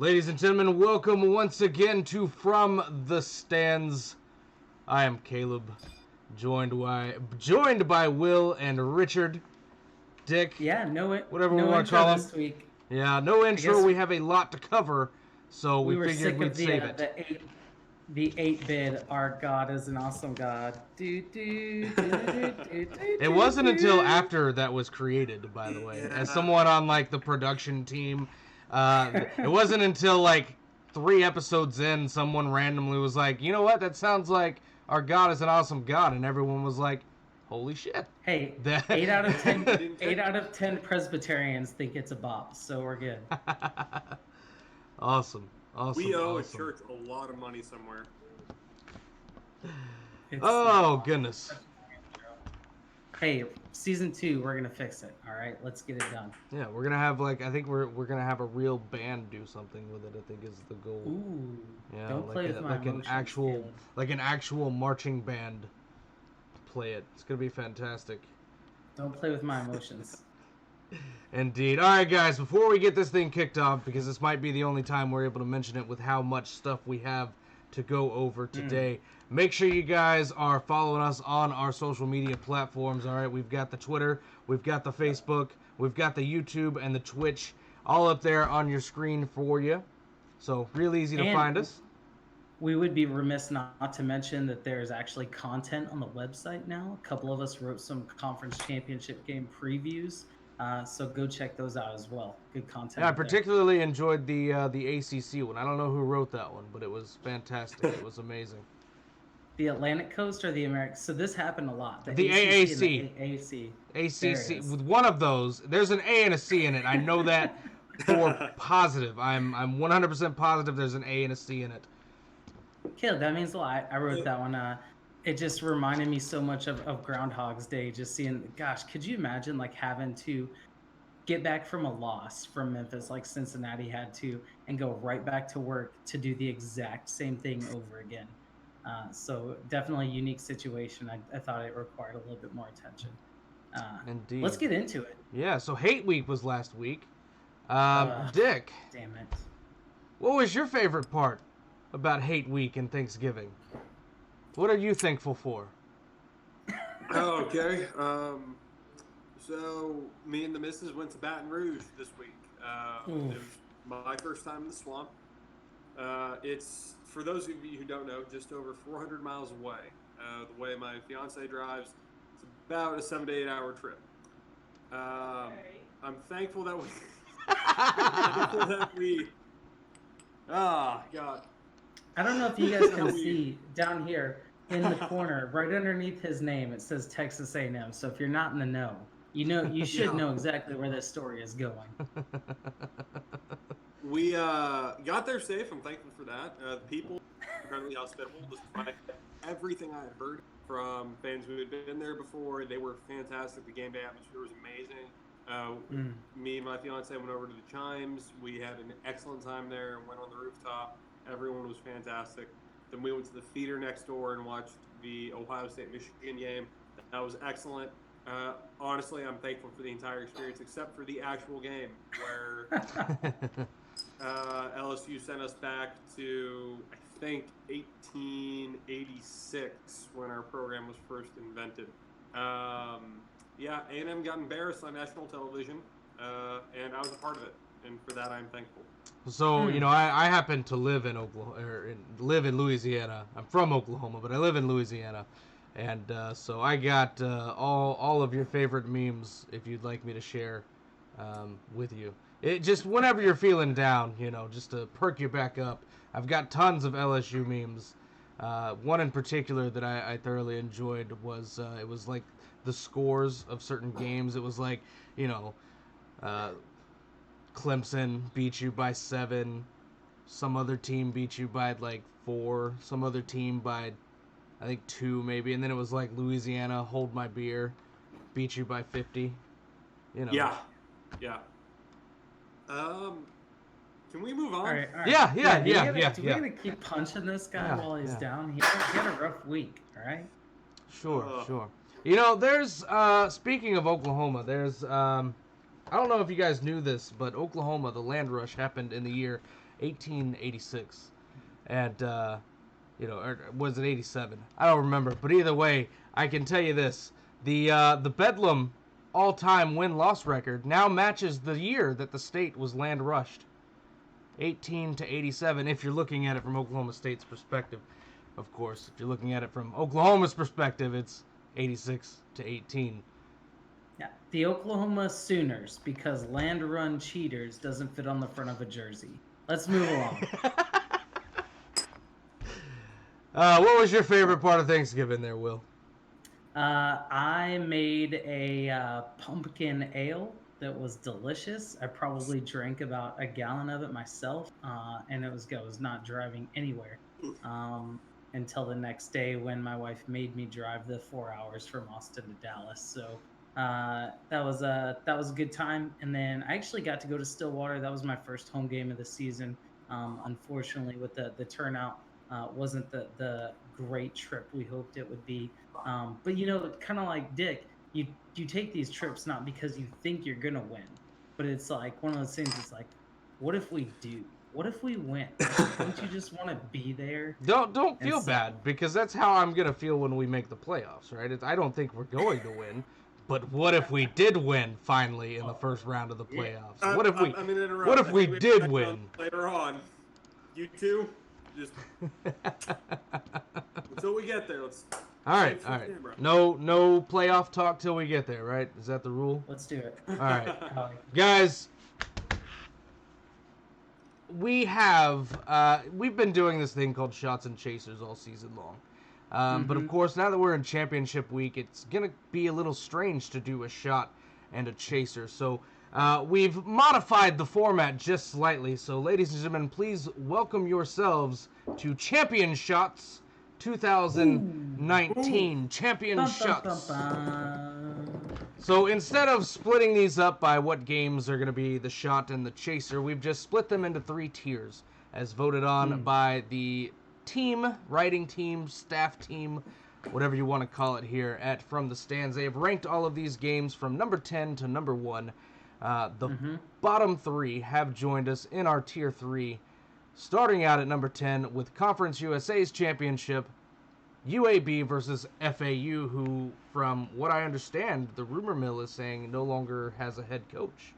Ladies and gentlemen, welcome once again to From the Stands. I am Caleb, joined by Will and Richard. Dick, Yeah, whatever we no want to call intro him. this week. Yeah, no intro. guess We have a lot to cover, so we were figured sick we'd of save it. the 8-bit. Our God is an awesome God. It wasn't until after that was created, by the way, as someone on like the production team. It wasn't until like 3 episodes in, someone randomly was like, "You know what? That sounds like our God is an awesome God," and everyone was like, "Holy shit!" Hey, That- 8 out of 10. 8 out of 10 Presbyterians think it's a bop, so we're good. Awesome. We owe a church a lot of money somewhere. Oh goodness. Hey, season 2, we're gonna fix it. All right, let's get it done. Yeah, we're gonna have I think we're gonna have a real band do something with it. I think is the goal. Ooh, Yeah, don't play with my emotions, Caleb. an actual marching band play it. It's gonna be fantastic. Don't play with my emotions. Indeed. All right, guys. Before we get this thing kicked off, because this might be the only time we're able to mention it with how much stuff we have to go over today, make sure you guys are following us on our social media platforms. All right, we've got the Twitter, we've got the Facebook, we've got the YouTube and the Twitch, all up there on your screen for you. So real easy to find us. We would be remiss not to mention that there's actually content on the website now. A couple of us wrote some conference championship game previews, so go check those out as well. Good content. Yeah, I particularly enjoyed the ACC one. I don't know who wrote that one, but it was fantastic. It was amazing. The Atlantic Coast or the Americas? So this happened a lot. The AAC. AAC. With one of those, there's an A and a C in it. I know that for positive. I'm 100% positive there's an A and a C in it. Caleb, that means a lot. I wrote that one. It just reminded me so much of Groundhog's Day, just seeing, gosh, could you imagine like having to get back from a loss from Memphis like Cincinnati had to and go right back to work to do the exact same thing over again? So definitely a unique situation. I thought it required a little bit more attention. Indeed. Let's get into it. Yeah, so Hate Week was last week. Dick. Damn it. What was your favorite part about Hate Week and Thanksgiving? What are you thankful for? Oh, okay. So me and the missus went to Baton Rouge this week. It was my first time in the swamp. It's, for those of you who don't know, just over 400 miles away. The way my fiance drives, it's about a 7 to 8 hour trip. I'm thankful that God. I don't know if you guys can see down here in the corner, right underneath his name, it says Texas A&M. So if you're not in the know, you should know exactly where this story is going. We got there safe. I'm thankful for that. The people were incredibly hospitable, despite everything I had heard from fans who had been there before. They were fantastic. The game day atmosphere was amazing. Me and my fiance went over to the Chimes. We had an excellent time there and went on the rooftop. Everyone was fantastic. Then we went to the theater next door and watched the Ohio State-Michigan game. That was excellent. Honestly, I'm thankful for the entire experience, except for the actual game, where LSU sent us back to, I think, 1886, when our program was first invented. A&M got embarrassed on national television, and I was a part of it, and for that I'm thankful. So, I happen to live in live in Louisiana. I'm from Oklahoma, but I live in Louisiana. And so I got all of your favorite memes, if you'd like me to share with you. It just, whenever you're feeling down, just to perk you back up. I've got tons of LSU memes. One in particular that I thoroughly enjoyed was, it was like the scores of certain games. It was like, Clemson beat you by 7. Some other team beat you by like 4. Some other team by, I think, 2 maybe. And then it was like Louisiana, hold my beer, beat you by 50. Yeah. Can we move on? All right. Yeah. Do we gotta keep punching this guy while he's down? He had a rough week, all right? Sure. There's, speaking of Oklahoma, there's, I don't know if you guys knew this, but Oklahoma, the land rush happened in the year 1886, and or was it 87? I don't remember. But either way, I can tell you this: the Bedlam all-time win-loss record now matches the year that the state was land rushed. 18-87. If you're looking at it from Oklahoma State's perspective, of course. If you're looking at it from Oklahoma's perspective, it's 86-18. Yeah, the Oklahoma Sooners, because land run cheaters doesn't fit on the front of a jersey. Let's move along. What was your favorite part of Thanksgiving there, Will? I made a pumpkin ale that was delicious. I probably drank about a gallon of it myself, and it was good. I was not driving anywhere until the next day when my wife made me drive the 4 hours from Austin to Dallas. So that was a good time. And then I actually got to go to Stillwater. That was my first home game of the season. Unfortunately, with the turnout, wasn't the great trip we hoped it would be. But kind of like Dick, you take these trips not because you think you're gonna win, but it's like one of those things. It's like, what if we do? What if we win? Don't you just want to be there? Don't feel bad, because that's how I'm gonna feel when we make the playoffs, right? I don't think we're going to win, but what if we did win finally in the first round of the playoffs? What if we? What if we did win later on? You two, just until we get there. Let's. All right. No playoff talk till we get there, right? Is that the rule? Let's do it. All right, guys. We've been doing this thing called Shots and Chasers all season long. But of course, now that we're in championship week, it's gonna be a little strange to do a shot and a chaser. So we've modified the format just slightly. So, ladies and gentlemen, please welcome yourselves to Champion Shots 2019 Champion Shots. So instead of splitting these up by what games are going to be the shot and the chaser, we've just split them into 3 tiers as voted on by the team, writing team, staff team, whatever you want to call it here at From the Stands. They have ranked all of these games from number 10 to number 1. The bottom 3 have joined us in our tier 3. Starting out at number 10 with Conference USA's championship, UAB versus FAU, who, from what I understand, the rumor mill is saying no longer has a head coach.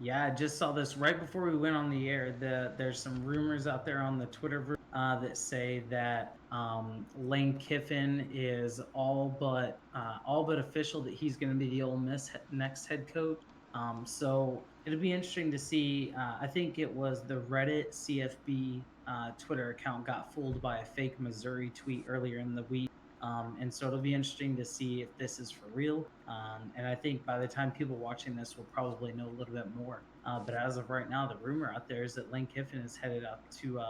Yeah, I just saw this right before we went on the air. There's some rumors out there on the Twitter that say that Lane Kiffin is all but official that he's going to be the Ole Miss next head coach. So it'll be interesting to see. I think it was the Reddit CFB Twitter account got fooled by a fake Missouri tweet earlier in the week. And so it'll be interesting to see if this is for real. And I think by the time people watching this will probably know a little bit more. But as of right now, the rumor out there is that Lane Kiffin is headed up to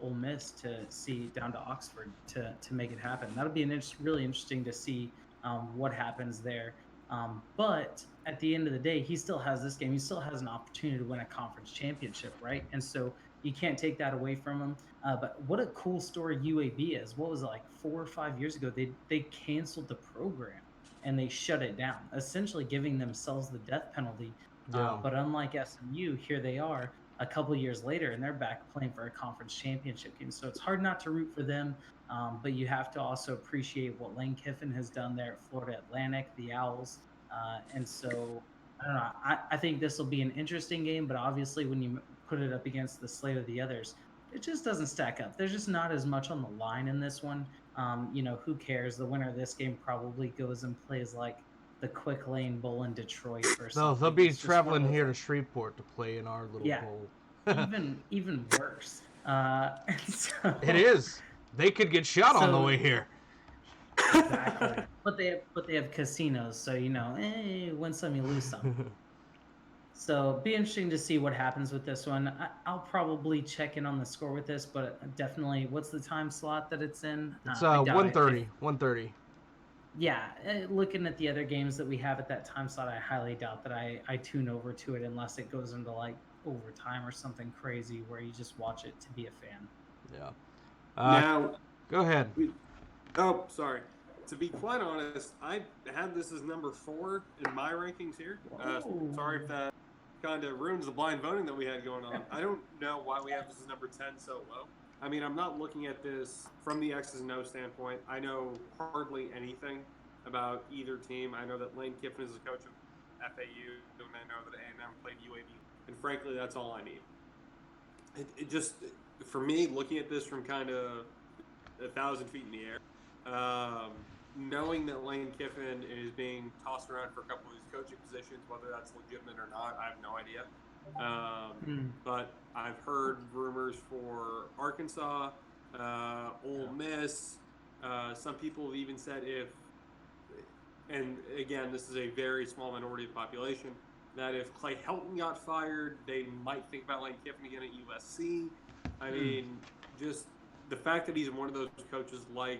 Ole Miss down to Oxford to make it happen. That'll be really interesting to see what happens there. But at the end of the day, he still has this game. He still has an opportunity to win a conference championship, right? And so you can't take that away from him. But what a cool story UAB is. What was it, like 4 or 5 years ago? They canceled the program and they shut it down, essentially giving themselves the death penalty. Yeah. But unlike SMU, here they are a couple years later, and they're back playing for a conference championship game. So it's hard not to root for them. But you have to also appreciate what Lane Kiffin has done there at Florida Atlantic, the Owls. And so, I don't know. I think this will be an interesting game, but obviously when you put it up against the slate of the others, it just doesn't stack up. There's just not as much on the line in this one. Who cares? The winner of this game probably goes and plays like the Quick Lane Bowl in Detroit or something. No, they'll be traveling here to Shreveport to play in our little bowl. even worse. So, it is. They could get shot on the way here. Exactly. But they have casinos, so win some, you lose some. So be interesting to see what happens with this one. I'll probably check in on the score with this, but definitely, what's the time slot that it's in? It's 1:30. 1:30. Yeah, looking at the other games that we have at that time slot, I highly doubt that I tune over to it unless it goes into like overtime or something crazy where you just watch it to be a fan. Yeah. Now, go ahead. Sorry. To be quite honest, I had this as number 4 in my rankings here. Sorry if that kind of ruins the blind voting that we had going on. I don't know why we have this as number 10 so low. I mean, I'm not looking at this from the X's and O's standpoint. I know hardly anything about either team. I know that Lane Kiffin is the coach of FAU, and I know that A&M played UAB. And frankly, that's all I need. It just, for me, looking at this from kind of 1,000 feet in the air, knowing that Lane Kiffin is being tossed around for a couple of these coaching positions, whether that's legitimate or not, I have no idea. But I've heard rumors for Arkansas, Ole Miss. Some people have even said and again, this is a very small minority of the population, that if Clay Helton got fired, they might think about Lane Kiffin again at USC. I mean, just the fact that he's one of those coaches like,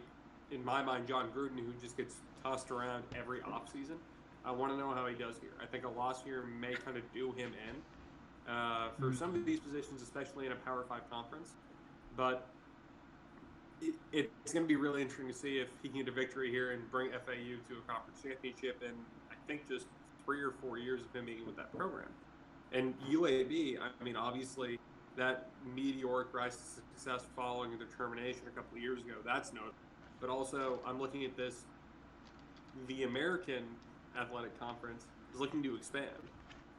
in my mind, John Gruden, who just gets tossed around every offseason. I want to know how he does here. I think a loss here may kind of do him in for some of these positions, especially in a Power 5 conference. But it's going to be really interesting to see if he can get a victory here and bring FAU to a conference championship in, I think, just 3 or 4 years of him being with that program. And UAB, I mean, obviously, that meteoric rise to success following their termination a couple of years ago, that's notable. But also, I'm looking at this, the American Athletic Conference is looking to expand.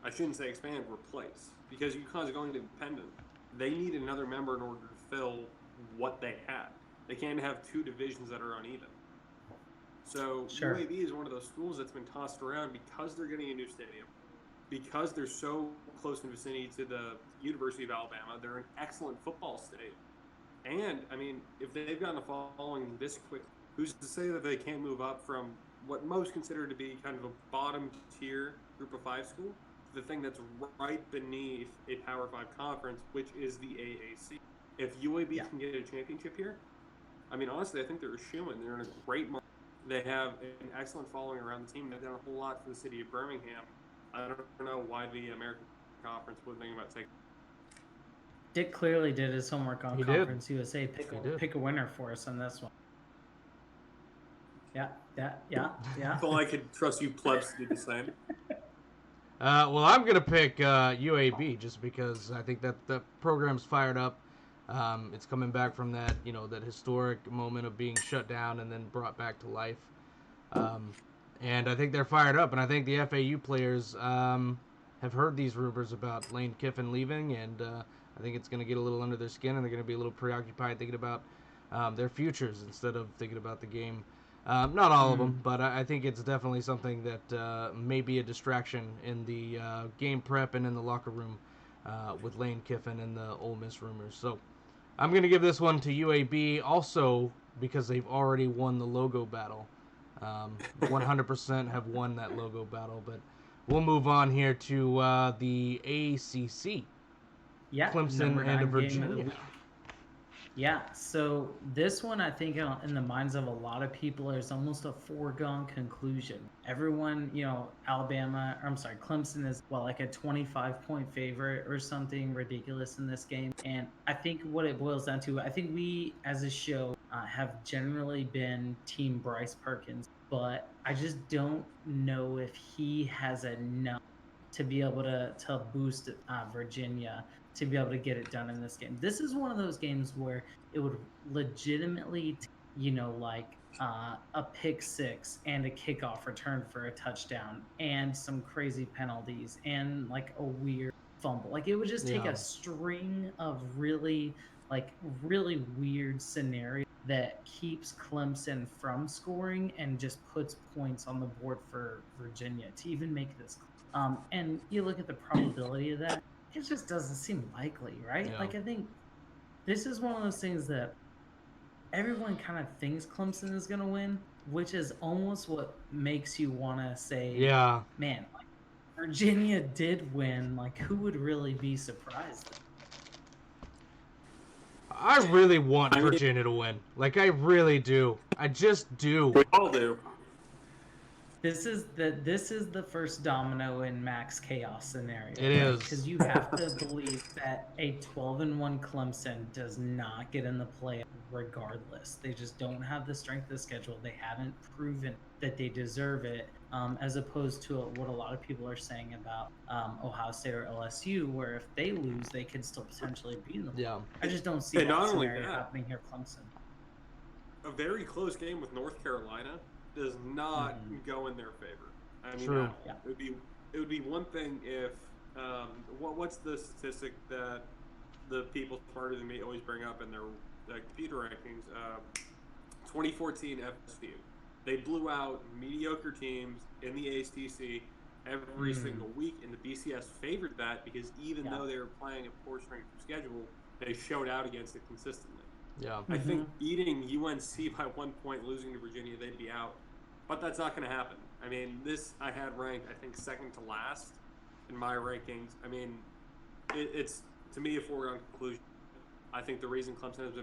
I shouldn't say expand, replace. Because UConn's going independent. They need another member in order to fill what they have. They can't have 2 divisions that are uneven. So UAB is one of those schools that's been tossed around because they're getting a new stadium, because they're so close in vicinity to the University of Alabama. They're an excellent football state. And, I mean, if they've gotten a following this quick, who's to say that they can't move up from what most consider to be kind of a bottom-tier Group of 5 school to the thing that's right beneath a Power 5 conference, which is the AAC. If UAB can get a championship here, I mean, honestly, I think they're a shoo-in. They're in a great market. They have an excellent following around the team. They've done a whole lot for the city of Birmingham. I don't know why the American Conference would think about taking. Dick clearly did his homework on Conference USA. Pick a winner for us on this one. Yeah. I feel I could trust you plebs to do the same. Well, I'm going to pick UAB just because I think that the program's fired up. It's coming back from that, that historic moment of being shut down and then brought back to life. And I think they're fired up. And I think the FAU players have heard these rumors about Lane Kiffin leaving. And I think it's going to get a little under their skin. And they're going to be a little preoccupied thinking about their futures instead of thinking about the game. Not all of them, but I think it's definitely something that may be a distraction in the game prep and in the locker room with Lane Kiffin and the Ole Miss rumors. So I'm going to give this one to UAB also because they've already won the logo battle. 100% have won that logo battle, but we'll move on here to the ACC. Yeah, Clemson and Virginia. Yeah, so this one I think in the minds of a lot of people is almost a foregone conclusion. Everyone, Clemson is like a 25-point favorite or something ridiculous in this game. And I think what it boils down to, I think we as a show have generally been Team Bryce Perkins, but I just don't know if he has enough to be able to boost Virginia to be able to get it done in this game. This is one of those games where it would legitimately, a pick six and a kickoff return for a touchdown and some crazy penalties and like a weird fumble. Like it would just take a string of really weird scenarios that keeps Clemson from scoring and just puts points on the board for Virginia to even make this. And you look at the probability of that, it just doesn't seem likely, right? Yeah. Like I think this is one of those things that everyone kind of thinks Clemson is going to win, which is almost what makes you want to say, man, like Virginia did win. Like who would really be surprised? I really want Virginia to win. Like I really do. I just do. We all do. This is the first domino in Max Chaos scenario. It is. Because you have to believe that a 12-1 Clemson does not get in the play regardless. They just don't have the strength of schedule. They haven't proven that they deserve it. as opposed to what a lot of people are saying about Ohio State or LSU, where if they lose, they could still potentially be in the. Yeah. I just don't see And that not only scenario that, happening here, Clemson. a very close game with North Carolina does not go in their favor. I mean, True. at all. Yeah. It would be one thing if what's the statistic that the people smarter than me always bring up in their computer rankings? 2014 FSU. They blew out mediocre teams in the ACC every single week, and the BCS favored that because even though they were playing a poor strength of schedule, they showed out against it consistently. Yeah. I think beating UNC by 1 point, losing to Virginia, they'd be out. But that's not going to happen. I mean, this I had ranked, I think, second to last in my rankings. I mean, it's, to me, a foregone conclusion. I think the reason Clemson has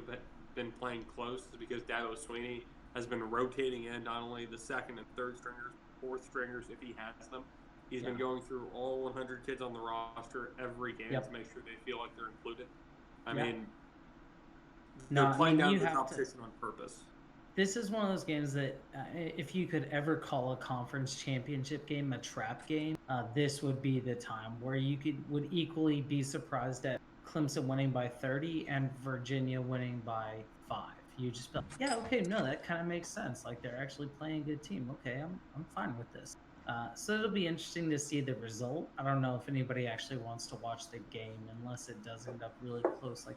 been playing close is because Dabo Swinney has been rotating in not only the second and third stringers, fourth stringers if he has them. He's been going through all 100 kids on the roster every game to make sure they feel like they're included. I mean, they're playing down the competition on purpose. This is one of those games that if you could ever call a conference championship game a trap game, this would be the time where you would equally be surprised at Clemson winning by 30 and Virginia winning by 5. You just felt, yeah, okay, no, that kind of makes sense. Like they're actually playing a good team. Okay, I'm fine with this. So it'll be interesting to see the result. I don't know if anybody actually wants to watch the game unless it does end up really close. Like,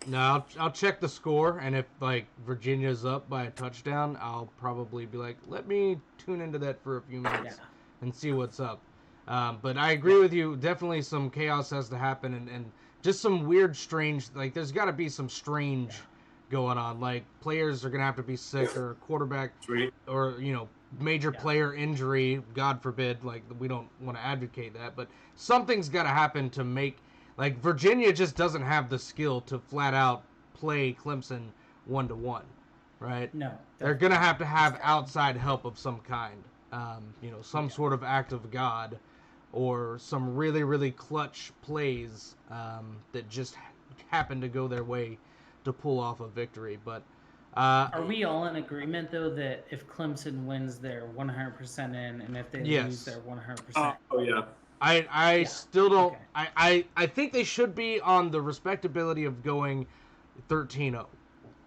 no, I'll check the score, and if like Virginia's up by a touchdown, I'll probably be like, let me tune into that for a few minutes and see what's up. But I agree with you. Definitely some chaos has to happen, and just some weird, strange. Like there's got to be some strange going on. Like players are gonna have to be sick, or quarterback, or major player injury. God forbid. Like we don't want to advocate that, but something's got to happen to make. Like, Virginia just doesn't have the skill to flat out play Clemson 1-1, right? No. They're going to have outside help of some kind. Some sort of act of God or some really, really clutch plays that just happen to go their way to pull off a victory. But are we all in agreement, though, that if Clemson wins, they're 100% in, and if they lose, they're 100%? Oh, yeah. I still don't. Okay. I think they should be on the respectability of going 13-0.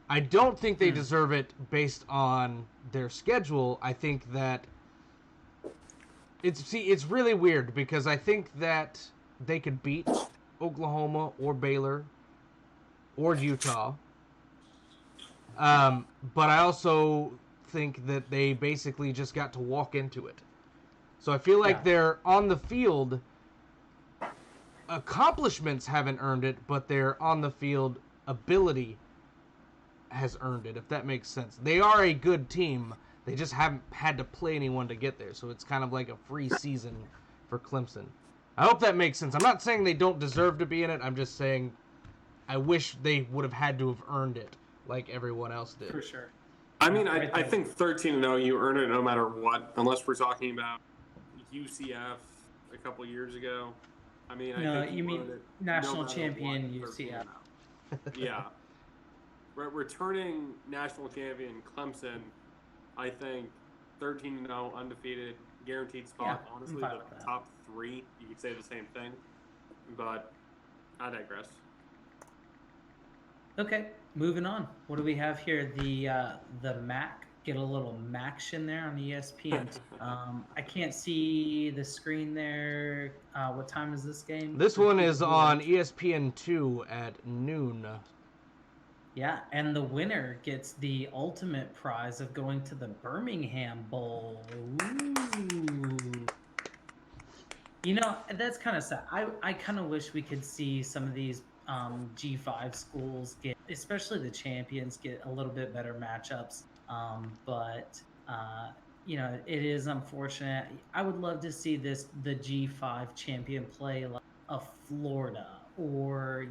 I don't think they deserve it based on their schedule. I think that it's really weird because I think that they could beat Oklahoma or Baylor or Utah. But I also think that they basically just got to walk into it. So I feel like they're on the field. Accomplishments haven't earned it, but their on the field ability has earned it, if that makes sense. They are a good team. They just haven't had to play anyone to get there. So it's kind of like a free season for Clemson. I hope that makes sense. I'm not saying they don't deserve to be in it. I'm just saying I wish they would have had to have earned it like everyone else did. For sure. I mean, I think 13-0, you earn it no matter what, unless we're talking about UCF a couple years ago. I mean, I think you mean national champion UCF? Yeah, returning national champion Clemson. I think 13-0, undefeated, guaranteed spot. Honestly, the top 3, you could say the same thing, but I digress. Okay, moving on. What do we have here? The MAC. Get a little MACtion there on ESPN. I can't see the screen there. What time is this game? This one is on ESPN2 at noon. Yeah, and the winner gets the ultimate prize of going to the Birmingham Bowl. Ooh. That's kind of sad. I kind of wish we could see some of these G5 schools get, especially the champions, get a little bit better matchups. But it is unfortunate. I would love to see the G5 champion play like a Florida or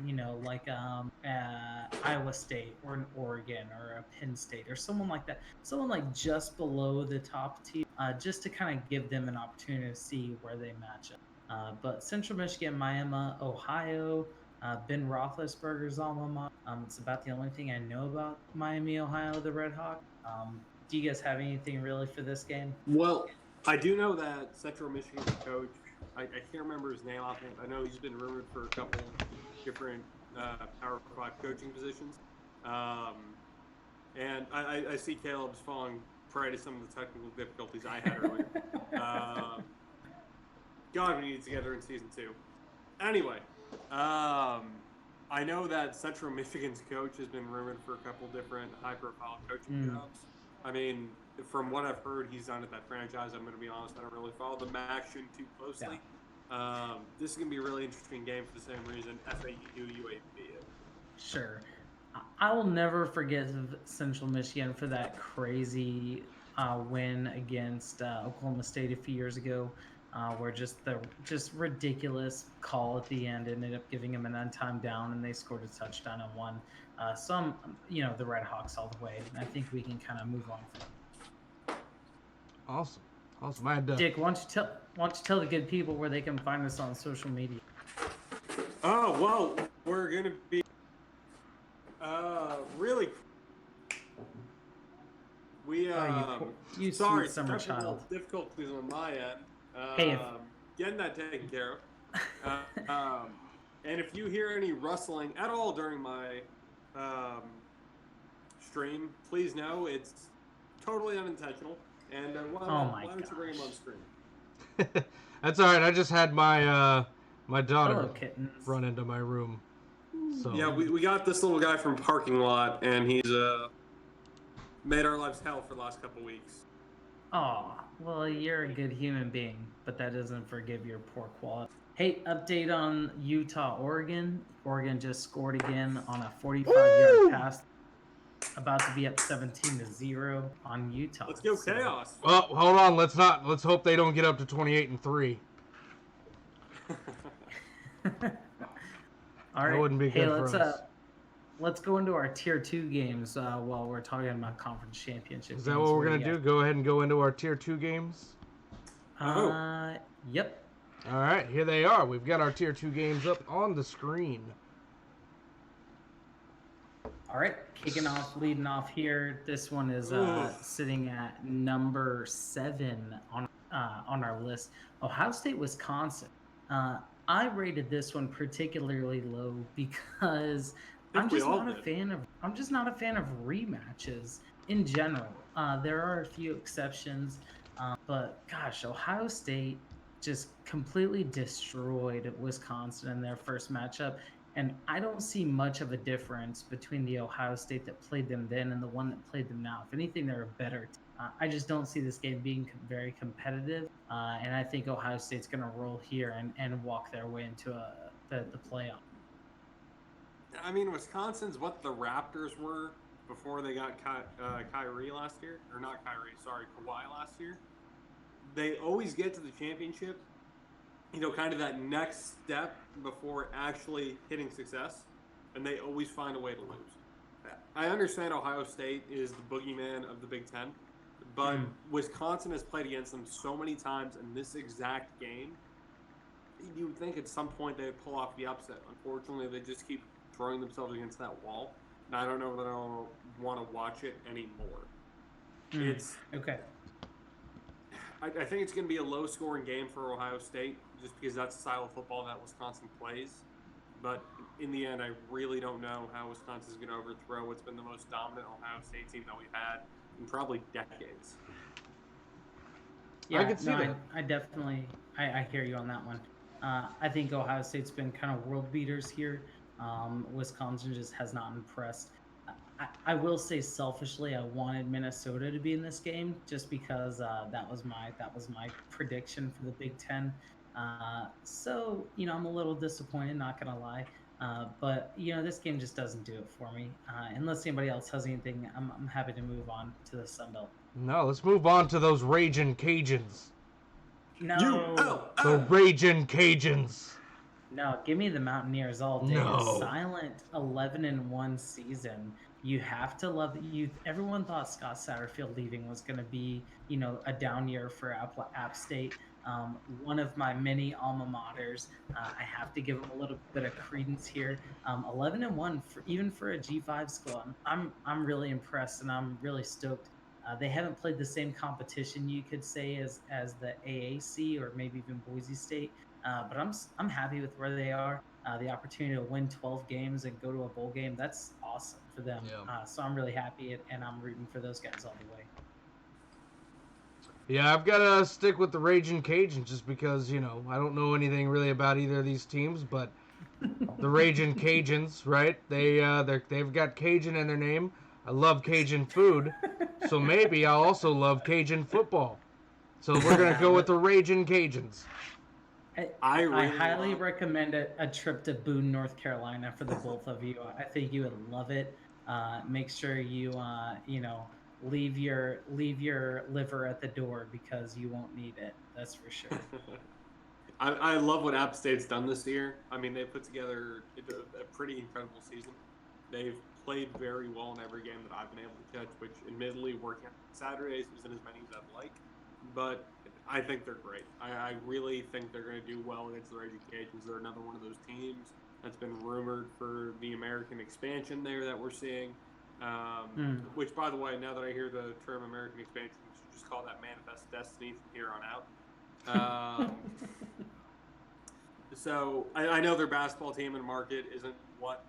Iowa State or an Oregon or a Penn State or someone like that, someone like just below the top tier, just to kind of give them an opportunity to see where they match up. But Central Michigan, Miami, Ohio. Ben Roethlisberger's alma mater. It's about the only thing I know about Miami, Ohio, the Red Hawks. do you guys have anything really for this game? Well, I do know that Central Michigan's coach, I can't remember his name offhand. I know he's been rumored for a couple different Power 5 coaching positions. And I see Caleb's falling prey to some of the technical difficulties I had earlier. God, we need to get her in season 2. Anyway, I know that Central Michigan's coach has been rumored for a couple different high-profile coaching jobs. I mean, from what I've heard, he's done at that franchise. I'm going to be honest, I don't really follow the action too closely. Yeah. This is going to be a really interesting game for the same reason FAU UAB is. Sure. I will never forget Central Michigan for that crazy win against Oklahoma State a few years ago, where just ridiculous call at the end ended up giving them an untimed down, and they scored a touchdown and won. The Red Hawks all the way. And I think we can kind of move on from it. Awesome. I had Dick, why don't you tell the good people where they can find us on social media? Oh, well, we're going to be really. We you sorry, summer child. Difficulties on my end. Hey, getting that taken care of. And if you hear any rustling at all during my stream, please know it's totally unintentional. And why don't you bring him on screen? That's all right. I just had my my daughter kittens. run into my room. So. Yeah, we got this little guy from parking lot, and he's made our lives hell for the last couple weeks. Oh, well, you're a good human being, but that doesn't forgive your poor quality. Hey, update on Utah, Oregon. Oregon just scored again on a 45-yard pass. About to be up 17-0 on Utah. Let's go Chaos. Well, hold on. Let's hope they don't get up to 28-3. All right. That wouldn't be good for us. Let's go into our Tier 2 games while we're talking about conference championship. Is that what we're going to do? Go ahead and go into our Tier 2 games? Yep. All right, here they are. We've got our Tier 2 games up on the screen. All right, leading off here. This one is sitting at number 7 on our list. Ohio State, Wisconsin. I rated this one particularly low because I'm just not a fan of rematches in general. There are a few exceptions, but gosh, Ohio State just completely destroyed Wisconsin in their first matchup. And I don't see much of a difference between the Ohio State that played them then and the one that played them now. If anything, they're a better team. I just don't see this game being very competitive. And I think Ohio State's going to roll here and walk their way into the playoff. I mean, Wisconsin's what the Raptors were before they got Kyrie last year. Or not Kyrie, sorry, Kawhi last year. They always get to the championship, kind of that next step before actually hitting success, and they always find a way to lose. I understand Ohio State is the boogeyman of the Big Ten, but Wisconsin has played against them so many times in this exact game. You would think at some point they'd pull off the upset. Unfortunately, they just keep throwing themselves against that wall, and I don't know that I don't want to watch it anymore. It's okay. I think it's going to be a low-scoring game for Ohio State, just because that's the style of football that Wisconsin plays. But in the end, I really don't know how Wisconsin's going to overthrow what's been the most dominant Ohio State team that we've had in probably decades. Yeah, I can see that. I definitely I hear you on that one. I think Ohio State's been kind of world beaters here. Wisconsin just has not impressed. I will say selfishly, I wanted Minnesota to be in this game just because that was my prediction for the Big Ten. So I'm a little disappointed, not gonna lie. But this game just doesn't do it for me. Unless anybody else has anything, I'm happy to move on to the Sun Belt. No, let's move on to those Ragin' Cajuns. No, the Ragin' Cajuns. No, give me the Mountaineers all day. No. A silent 11-1 season. You have to love it. Everyone thought Scott Satterfield leaving was going to be, a down year for App State. One of my many alma maters. I have to give them a little bit of credence here. 11-1 even for a G5 school. I'm really impressed and I'm really stoked. They haven't played the same competition, you could say, as the AAC or maybe even Boise State. But I'm happy with where they are. The opportunity to win 12 games and go to a bowl game, that's awesome for them. Yeah. So I'm really happy, and I'm rooting for those guys all the way. Yeah, I've got to stick with the Raging Cajuns just because, I don't know anything really about either of these teams, but the Raging Cajuns, right? They've got Cajun in their name. I love Cajun food, so maybe I'll also love Cajun football. So we're going to go with the Raging Cajuns. I highly recommend a trip to Boone, North Carolina for the both of you. I think you would love it. Make sure you leave your liver at the door because you won't need it. That's for sure. I love what App State's done this year. I mean, they put together a pretty incredible season. They've played very well in every game that I've been able to catch, which admittedly working on Saturdays isn't as many as I'd like. But I think they're great. I really think they're going to do well against the Raging Cajuns. They're another one of those teams that's been rumored for the American expansion there that we're seeing. Which, by the way, now that I hear the term American expansion, we should just call that Manifest Destiny from here on out. So I know their basketball team and market isn't what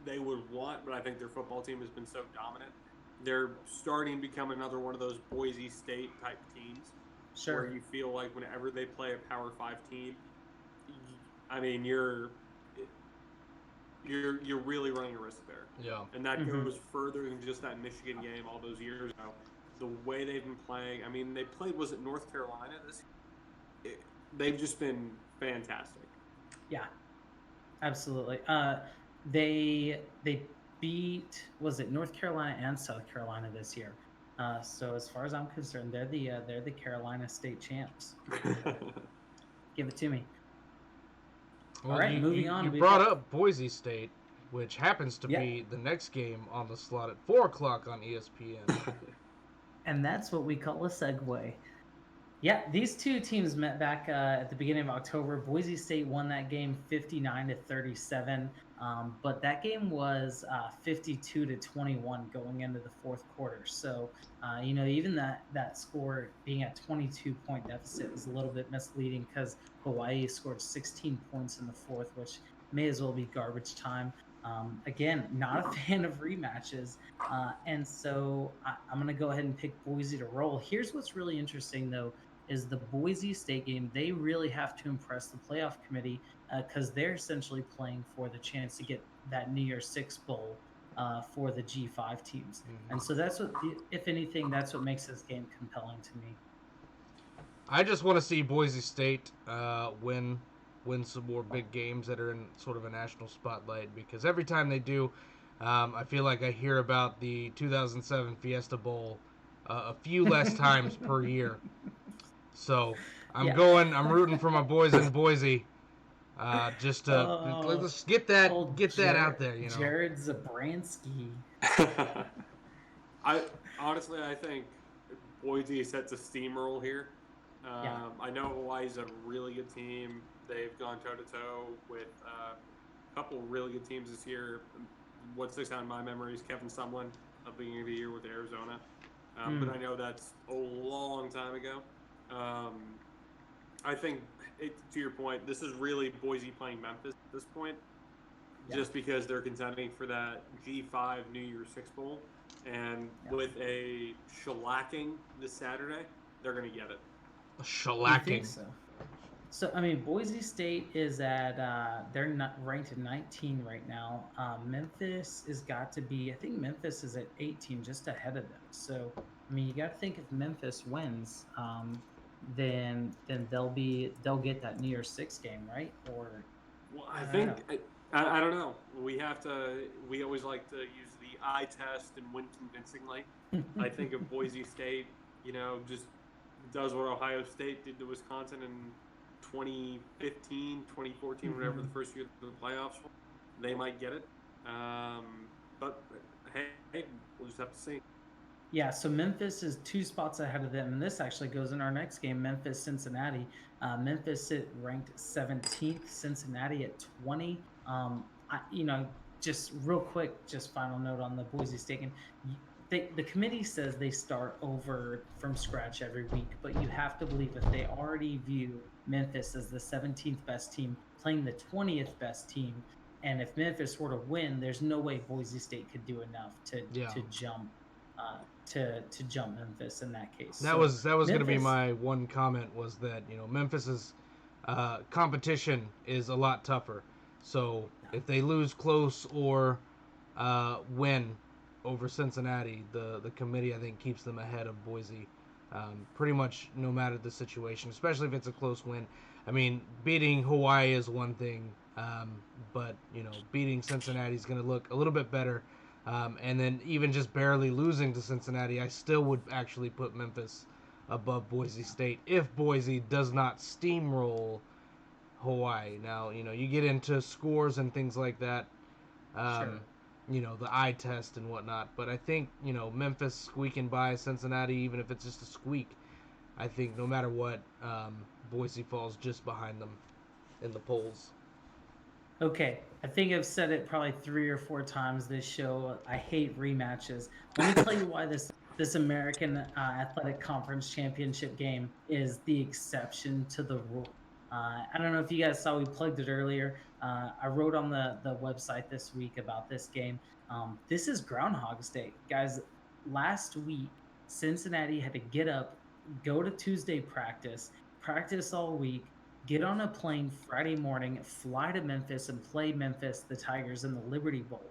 they would want, but I think their football team has been so dominant. They're starting to become another one of those Boise State type teams. Sure. Where you feel like whenever they play a Power 5 team, I mean, you're really running a risk there. Yeah. And that goes further than just that Michigan game all those years ago. The way they've been playing, I mean, they played, was it North Carolina this year? They've just been fantastic. Yeah, absolutely. They beat, was it North Carolina and South Carolina this year? So as far as I'm concerned, they're the Carolina State champs. Give it to me. Well, all right, moving on. You brought up Boise State, which happens to be the next game on the slot at 4:00 on ESPN. And that's what we call a segue. Yeah, these two teams met back at the beginning of October. Boise State won that game 59-37, but that game was 52-21 going into the fourth quarter. So, even that score being a 22-point deficit is a little bit misleading because Hawaii scored 16 points in the fourth, which may as well be garbage time. Again, not a fan of rematches. And so I'm going to go ahead and pick Boise to roll. Here's what's really interesting, though, is the Boise State game. They really have to impress the playoff committee because they're essentially playing for the chance to get that New Year's Six Bowl for the G5 teams. And so that's what, if anything, that's what makes this game compelling to me. I just want to see Boise State win some more big games that are in sort of a national spotlight, because every time they do, I feel like I hear about the 2007 Fiesta Bowl a few less times per year. So I'm rooting for my boys in Boise. Just to let's get that out there, Jared Zabransky. I think Boise sets a steamroll here. I know Hawaii's a really good team. They've gone toe-to-toe with a couple really good teams this year. What sticks out in my memory is Kevin Sumlin at the beginning of the year with Arizona. But I know that's a long time ago. I think, to your point, this is really Boise playing Memphis at this point, just because they're contending for that G5 New Year's Six Bowl. And with a shellacking this Saturday, they're going to get it. A shellacking. So, I mean, Boise State is at, they're not ranked at 19 right now. Memphis has got to be, I think Memphis is at 18, just ahead of them. So, I mean, you got to think if Memphis wins, then they'll get that New Year's Six game, right? Or, well, I don't know. We always like to use the eye test and win convincingly. I think if Boise State, just does what Ohio State did to Wisconsin in 2015, 2014, whatever the first year of the playoffs, they might get it. But hey, we'll just have to see. Yeah, so Memphis is 2 spots ahead of them, and this actually goes in our next game, Memphis-Cincinnati. Memphis ranked 17th, Cincinnati at 20. Just real quick, just final note on the Boise State game. the committee says they start over from scratch every week, but you have to believe if they already view Memphis as the 17th best team playing the 20th best team, and if Memphis were to win, there's no way Boise State could do enough to jump to jump Memphis in that case. That was going to be my one comment, was that Memphis's competition is a lot tougher. So if they lose close or win over Cincinnati, the committee, I think, keeps them ahead of Boise pretty much no matter the situation, especially if it's a close win. I mean, beating Hawaii is one thing, but beating Cincinnati is going to look a little bit better. And then even just barely losing to Cincinnati, I still would actually put Memphis above Boise State if Boise does not steamroll Hawaii. Now, you get into scores and things like that, Sure. The eye test and whatnot. But I think, Memphis squeaking by Cincinnati, even if it's just a squeak, I think no matter what, Boise falls just behind them in the polls. Okay, I think I've said it probably 3 or 4 times this show. I hate rematches. Let me tell you why this American Athletic Conference Championship game is the exception to the rule. I don't know if you guys saw, we plugged it earlier. I wrote on the website this week about this game. This is Groundhog's Day. Guys, last week, Cincinnati had to get up, go to Tuesday practice all week, get on a plane Friday morning, fly to Memphis, and play Memphis, the Tigers, in the Liberty Bowl.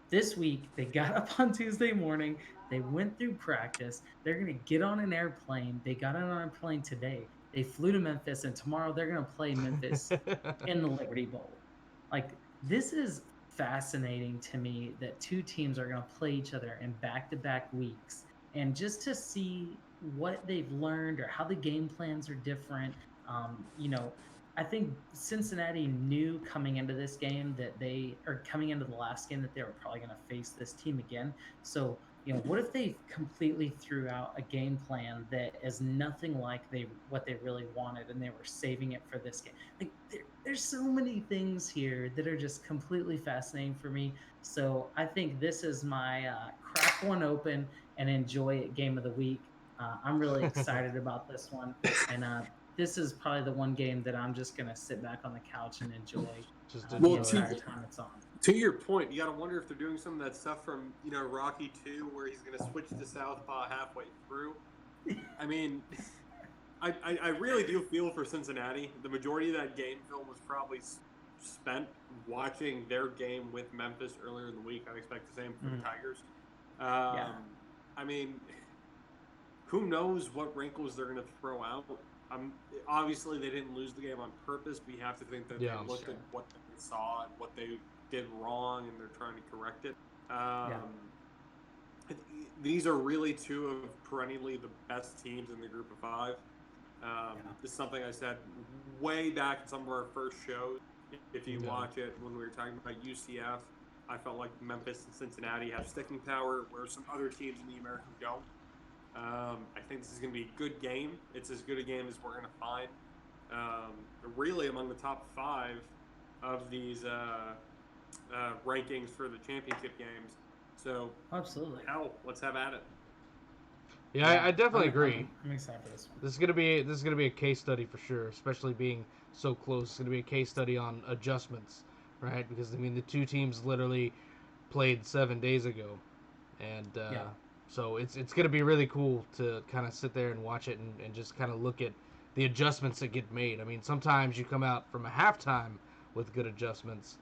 This week, they got up on Tuesday morning. They went through practice. They're going to get on an airplane. They got on a plane today. They flew to Memphis, and tomorrow they're going to play Memphis in the Liberty Bowl. Like, this is fascinating to me that 2 teams are going to play each other in back-to-back weeks. And just to see what they've learned or how the game plans are different, I think Cincinnati knew coming into this game coming into the last game, that they were probably going to face this team again. So, what if they completely threw out a game plan that is nothing like what they really wanted, and they were saving it for this game? Like, there's so many things here that are just completely fascinating for me. So I think this is my crack one open and enjoy it game of the week. I'm really excited about this one, and this is probably the one game that I'm just going to sit back on the couch and enjoy the entire time it's on. To your point, you got to wonder if they're doing some of that stuff from, Rocky 2, where he's going to switch to Southpaw halfway through. I mean, I really do feel for Cincinnati. The majority of that game film was probably spent watching their game with Memphis earlier in the week. I expect the same for the Tigers. I mean, who knows what wrinkles they're going to throw out. Obviously, they didn't lose the game on purpose. We have to think that they looked at what they saw and what they did wrong, and they're trying to correct it. These are really 2 of perennially the best teams in the group of 5. This is something I said way back in some of our first shows. If you watch it, when we were talking about UCF, I felt like Memphis and Cincinnati have sticking power where some other teams in the American don't. I think this is going to be a good game. It's as good a game as we're going to find. Really among the top 5 of these rankings for the championship games. So, absolutely, let's have at it. Yeah, I definitely agree. I'm excited for this one. This is gonna be a case study for sure, especially being so close. It's gonna be a case study on adjustments, right? Because the 2 teams literally played 7 days ago, and so it's gonna be really cool to kind of sit there and watch it and just kind of look at the adjustments that get made. I mean, sometimes you come out from a halftime with good adjustments.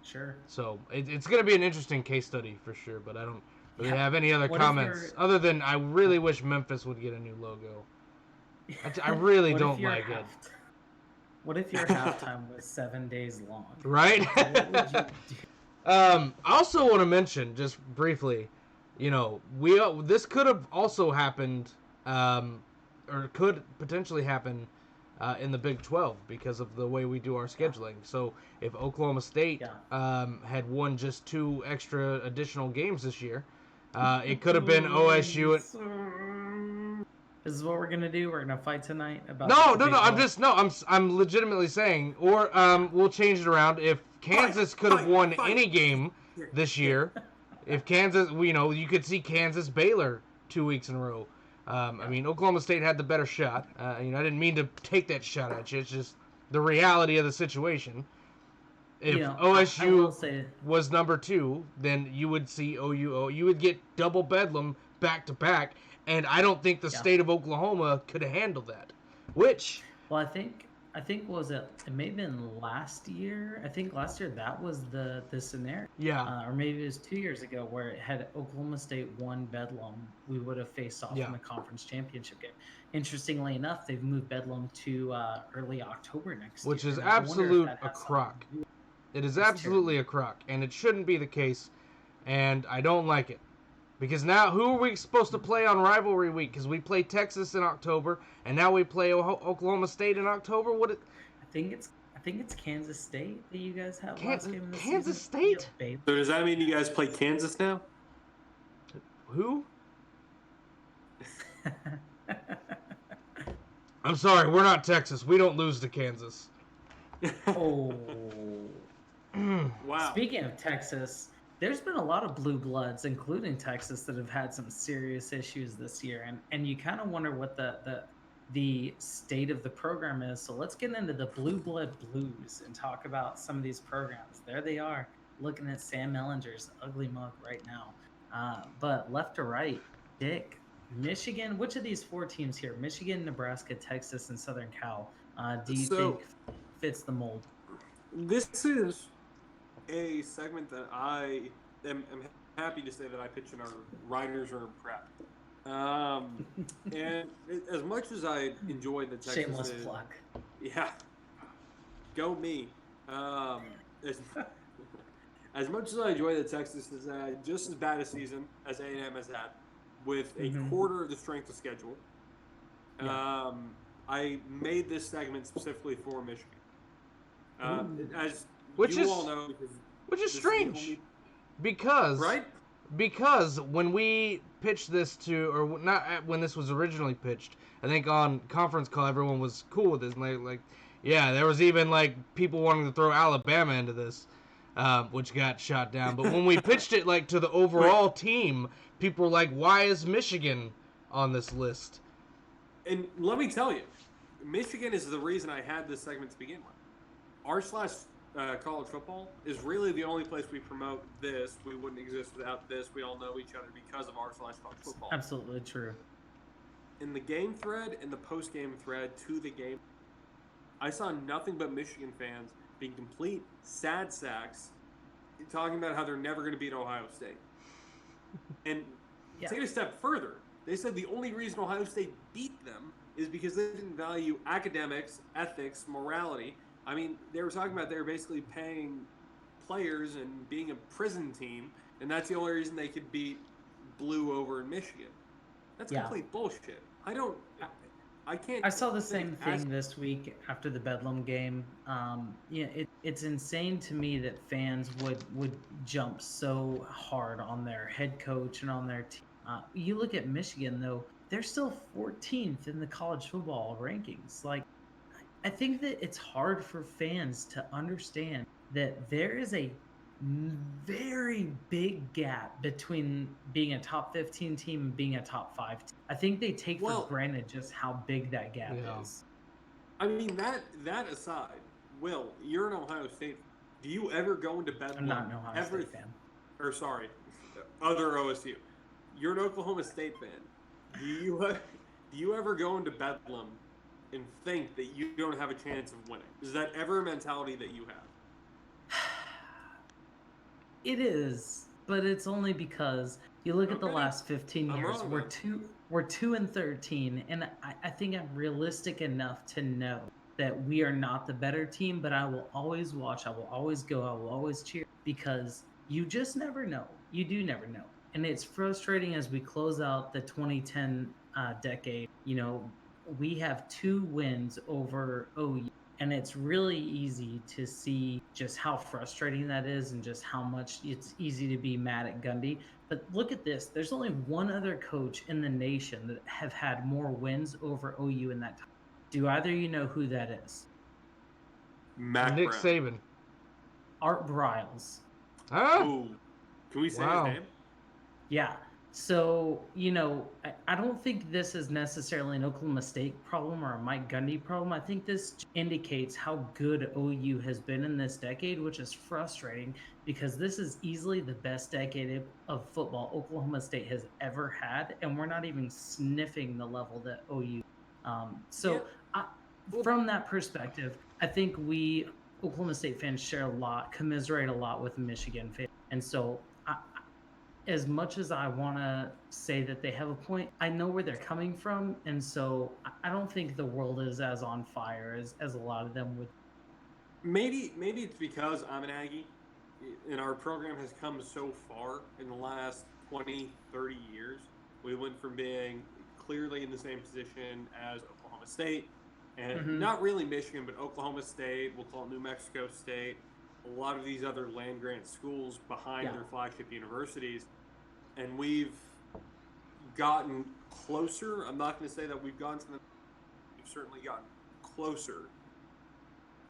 Sure. So it's going to be an interesting case study for sure, but I don't really have any other comments other than I really wish Memphis would get a new logo. I really don't like it. What if your halftime was 7 days long? Right? What would you do? I also want to mention, just briefly, this could have also happened, or could potentially happen in the Big 12 because of the way we do our scheduling. So if Oklahoma State had won just 2 extra additional games this year, it could have been OSU. This is what we're gonna do. We're gonna fight tonight about. No. I'm legitimately saying, or we'll change it around. If Kansas could have won any game this year, if Kansas, you could see Kansas Baylor 2 weeks in a row. I mean, Oklahoma State had the better shot. I didn't mean to take that shot at you. It's just the reality of the situation. If OSU I will say, was number 2, then you would see OU. You would get double bedlam back to back, and I don't think the state of Oklahoma could handle that. Which, well, I think was it may have been last year. I think last year that was the scenario. Yeah. Or maybe it was 2 years ago where it had Oklahoma State won Bedlam, we would have faced off in the conference championship game. Interestingly enough, they've moved Bedlam to early October next year. Which is absolute a crock. It is absolutely a crock, and it shouldn't be the case, and I don't like it. Because now, who are we supposed to play on rivalry week? Because we play Texas in October, and now we play Oklahoma State in October. I think it's Kansas State that you guys have last game of the Kansas season. State? So does that mean you guys play Kansas now? Who? I'm sorry, we're not Texas. We don't lose to Kansas. Oh. Wow. Speaking of Texas, there's been a lot of blue bloods, including Texas, that have had some serious issues this year, and you kind of wonder what the state of the program is. So let's get into the blue blood blues and talk about some of these programs. There they are, looking at Sam Ellinger's ugly mug right now. But left to right, Dick, Michigan. Which of these 4 teams here? Michigan, Nebraska, Texas, and Southern Cal. Do you think fits the mold? This is a segment that I am happy to say that I pitch in our writers' room prep. And as much as I enjoy the Texas, shameless plug. Yeah, go me. As much as I enjoy that Texas is just as bad a season as A&M has had, with a quarter of the strength of schedule. Yeah. I made this segment specifically for Michigan. As which you is all know, which is strange, because when we pitched this to, or not when this was originally pitched, I think on conference call everyone was cool with this. Like there was even like people wanting to throw Alabama into this, which got shot down. But when we pitched it like to the overall team, people were like, "Why is Michigan on this list?" And let me tell you, Michigan is the reason I had this segment to begin with. r/college football is really the only place we promote this. We wouldn't exist without this. We all know each other because of r/college football. Absolutely true. In the game thread and the post-game thread to the game, I saw nothing but Michigan fans being complete sad sacks, talking about how they're never going to beat Ohio State. And take it a step further. They said the only reason Ohio State beat them is because they didn't value academics, ethics, morality. I mean, they were talking about they were basically paying players and being a prison team, and that's the only reason they could beat Blue over in Michigan. That's complete bullshit. I can't. I saw the same thing this week after the Bedlam game. It's insane to me that fans would jump so hard on their head coach and on their team. You look at Michigan, though, they're still 14th in the college football rankings. Like, I think that it's hard for fans to understand that there is a very big gap between being a top 15 team and being a top 5 team. I think they take for granted just how big that gap is. I mean, that aside, Will, you're an Ohio State. Do you ever go into Bedlam? I'm not an Ohio State fan. Or sorry, other OSU. You're an Oklahoma State fan. Do you ever go into Bedlam and think that you don't have a chance of winning? Is that ever a mentality that you have? It is, but it's only because you look at the last 15 years. We're 2-13, and I think I'm realistic enough to know that we are not the better team. But I will always watch. I will always go. I will always cheer, because you just never know. You do never know, and it's frustrating as we close out the 2010 decade. We have 2 wins over OU. And it's really easy to see just how frustrating that is and just how much it's easy to be mad at Gundy. But look at this. There's only one other coach in the nation that have had more wins over OU in that time. Do either of you know who that is? Nick Saban. Art Briles. Huh? Ooh. Can we say his name? Yeah. So, I don't think this is necessarily an Oklahoma State problem or a Mike Gundy problem. I think this indicates how good OU has been in this decade, which is frustrating because this is easily the best decade of football Oklahoma State has ever had. And we're not even sniffing the level that OU. Yeah. Well, From that perspective, I think we Oklahoma State fans share a lot, commiserate a lot with Michigan fans. And so as much as I want to say that they have a point, I know where they're coming from, and so I don't think the world is as on fire as a lot of them would. maybe it's because I'm an Aggie, and our program has come so far in the last 20, 30 years. We went from being clearly in the same position as Oklahoma State, and Mhm. not really Michigan, but Oklahoma State. We'll call it New Mexico State. A lot of these other land grant schools behind Yeah. their flagship universities, and we've gotten closer. I'm not going to say that we've gotten to them. We've certainly gotten closer.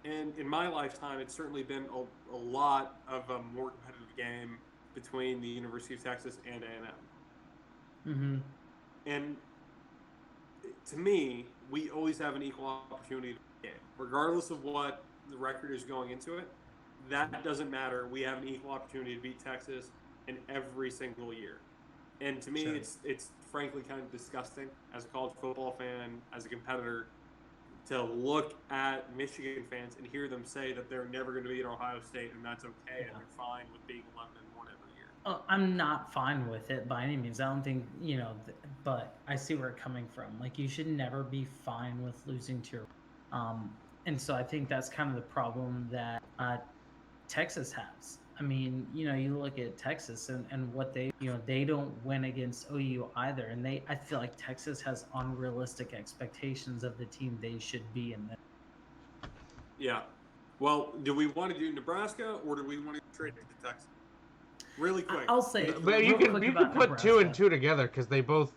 And in my lifetime, it's certainly been a lot of a more competitive game between the University of Texas and A&M. Mhm. And to me, we always have an equal opportunity to win, regardless of what the record is going into it. That doesn't matter. We have an equal opportunity to beat Texas in every single year. And to me, Sure. it's frankly kind of disgusting as a college football fan, as a competitor, to look at Michigan fans and hear them say that they're never going to beat Ohio State and that's okay, and Yeah. they're fine with being 11-1 every year. I'm not fine with it by any means. I don't think, but I see where it's coming from. Like, you should never be fine with losing to your. And so I think that's kind of the problem that Texas has. I mean, you look at Texas and what they don't win against OU either. And I feel like Texas has unrealistic expectations of the team they should be in. Yeah. Well, do we want to do Nebraska or do we want to go straight to Texas? Really quick. I'll say But you real can quick you can about put two and Nebraska. two together because they both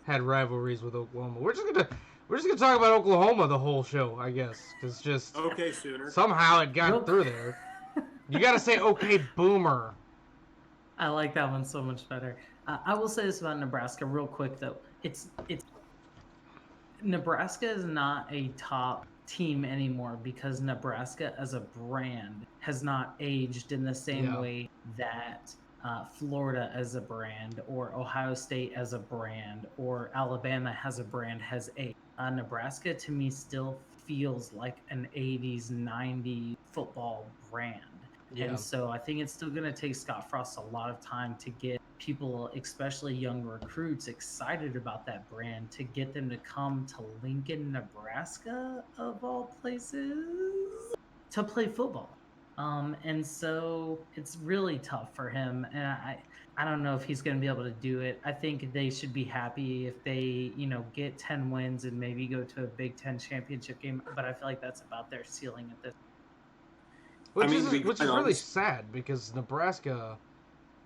had rivalries with Oklahoma. We're just gonna talk about Oklahoma the whole show, I guess, because just Okay, Sooner. somehow it got Real through quick. there. You got to say okay, Boomer. I like that one so much better. I will say this about Nebraska real quick though. It's Nebraska is not a top team anymore because Nebraska as a brand has not aged in the same Yeah. way that Florida as a brand or Ohio State as a brand or Alabama has a brand has aged. Nebraska to me still feels like an 80s, 90s football brand. Yeah. And so I think it's still going to take Scott Frost a lot of time to get people, especially young recruits, excited about that brand to get them to come to Lincoln, Nebraska, of all places, to play football. And so it's really tough for him. And I don't know if he's going to be able to do it. I think they should be happy if they, get 10 wins and maybe go to a Big Ten championship game. But I feel like that's about their ceiling at this. Which to be which quite is really honest, sad because Nebraska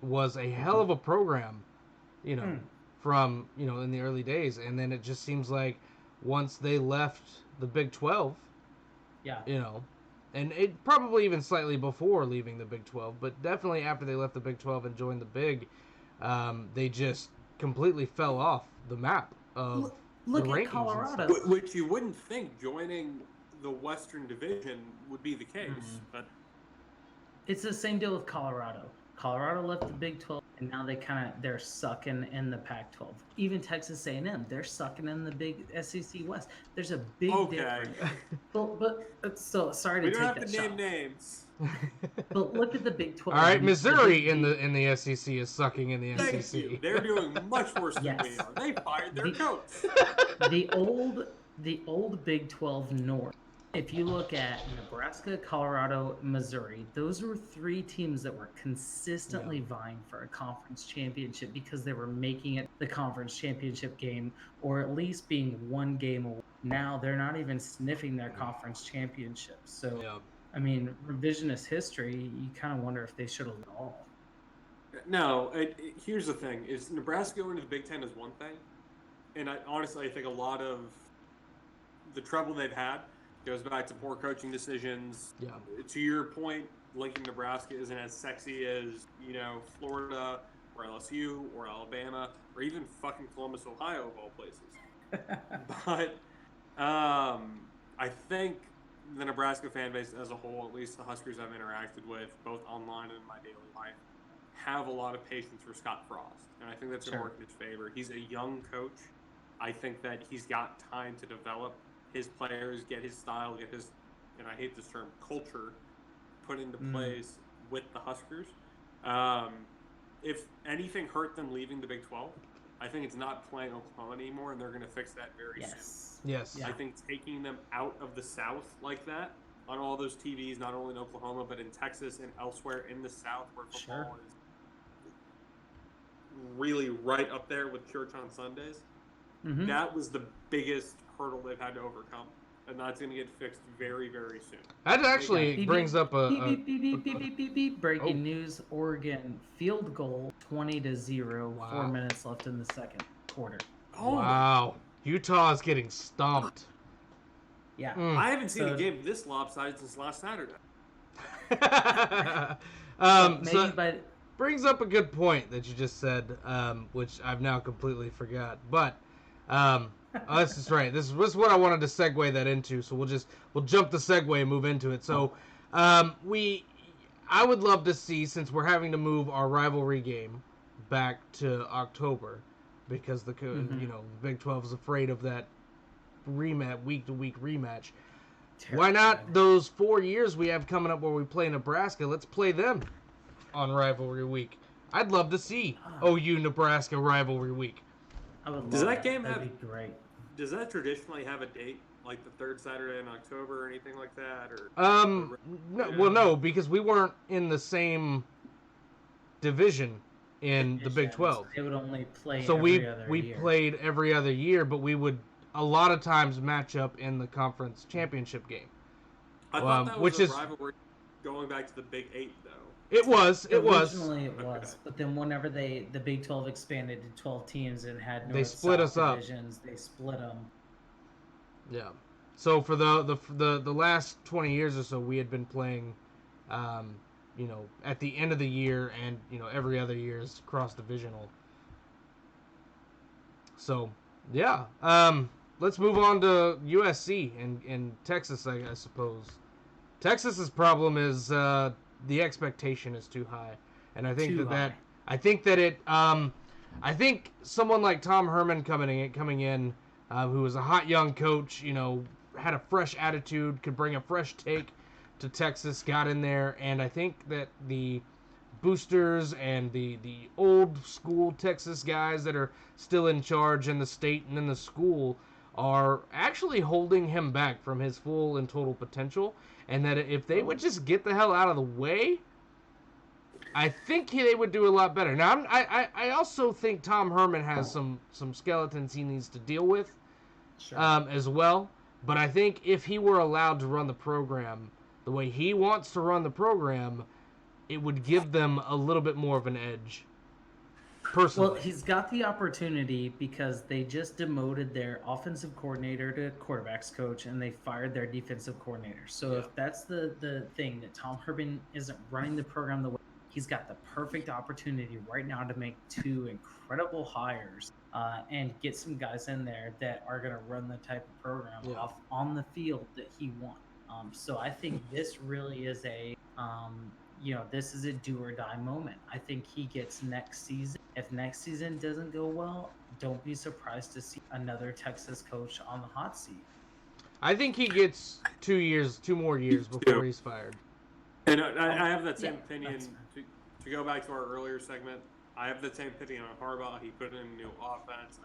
was a hell of a program, Hmm. from in the early days, and then it just seems like once they left the Big 12, Yeah. and it probably even slightly before leaving the Big 12, but definitely after they left the Big 12 and joined the Big, they just completely fell off the map of the Look at rankings and stuff. Colorado. which you wouldn't think joining the Western Division would be the case, but It's the same deal with Colorado. Colorado left the Big 12, and now they're sucking in the Pac-12. Even Texas A&M, they're sucking in the big SEC West. There's a big okay. difference. But so sorry We to don't take have that to name shot. names. But look at the Big 12. All right, the Missouri big- in the SEC is sucking in the Thank SEC. you. They're doing much worse than we Yes. are. They fired their coach. the old Big 12 North. If you look at Nebraska, Colorado, Missouri, those were three teams that were consistently vying for a conference championship because they were making it the conference championship game or at least being one game away. Now they're not even sniffing their conference championship. So, Yeah. I mean, revisionist history, you kind of wonder if they should have all. No, here's the thing: is Nebraska going to the Big Ten is one thing, and honestly, I think a lot of the trouble they've had goes back to poor coaching decisions. Yeah. To your point, Lincoln, Nebraska isn't as sexy as Florida or LSU or Alabama or even fucking Columbus, Ohio, of all places. But I think the Nebraska fan base as a whole, at least the Huskers I've interacted with, both online and in my daily life, have a lot of patience for Scott Frost. And I think that's going to work in his favor. He's a young coach. I think that he's got time to develop his players, get his style, get his, and I hate this term, culture put into place with the Huskers. If anything hurt them leaving the Big 12, I think it's not playing Oklahoma anymore, and they're going to fix that very soon. Yes. I think taking them out of the South like that on all those TVs, not only in Oklahoma, but in Texas and elsewhere in the South where football is really right up there with church on Sundays, that was the biggest hurdle they've had to overcome. And that's going to get fixed very, very soon. That actually brings up breaking news: Oregon field goal 20-0. Wow. 4 minutes left in the second quarter. Oh, wow, Utah is getting stomped. Yeah, I haven't seen a game this lopsided since last Saturday. Brings up a good point that you just said, which I've now completely forgot. But this is right. This is what I wanted to segue that into. So we'll jump the segue and move into it. So I would love to see, since we're having to move our rivalry game back to October, because the Big 12 is afraid of that rematch, week-to-week rematch. Why not those 4 years we have coming up where we play Nebraska? Let's play them on rivalry week. I'd love to see OU Nebraska rivalry week. I would love Does that game That'd be great. Does that traditionally have a date, like the third Saturday in October or anything like that? No, because we weren't in the same division in the Big 12. They would only play so every other we year. Played every other year, but we would a lot of times match up in the conference championship game. I thought that was a rivalry going back to the Big 8, though. It was. Originally it was, but then whenever the Big 12 expanded to 12 teams and had they split us up. Divisions, they split them. Yeah. So for the last 20 years or so, we had been playing, at the end of the year and every other year is cross divisional. So yeah. Let's move on to USC and Texas, I suppose. Texas's problem is the expectation is too high, and I think I think someone like Tom Herman coming in, who was a hot young coach, had a fresh attitude, could bring a fresh take to Texas, got in there, and I think that the boosters and the old school Texas guys that are still in charge in the state and in the school are actually holding him back from his full and total potential, and that if they would just get the hell out of the way, I think they would do a lot better. Now, I also think Tom Herman has some skeletons he needs to deal with, as well. But I think if he were allowed to run the program the way he wants to run the program, it would give them a little bit more of an edge. Personally. Well, he's got the opportunity because they just demoted their offensive coordinator to quarterbacks coach, and they fired their defensive coordinator. So if that's the thing, that Tom Herman isn't running the program the way, he's got the perfect opportunity right now to make two incredible hires and get some guys in there that are going to run the type of program off on the field that he wants. So I think this really is this is a do or die moment. I think he gets next season. If next season doesn't go well, don't be surprised to see another Texas coach on the hot seat. I think he gets 2 more years before he's fired. And I have that same opinion. To go back to our earlier segment, I have the same opinion on Harbaugh. He put in a new offense.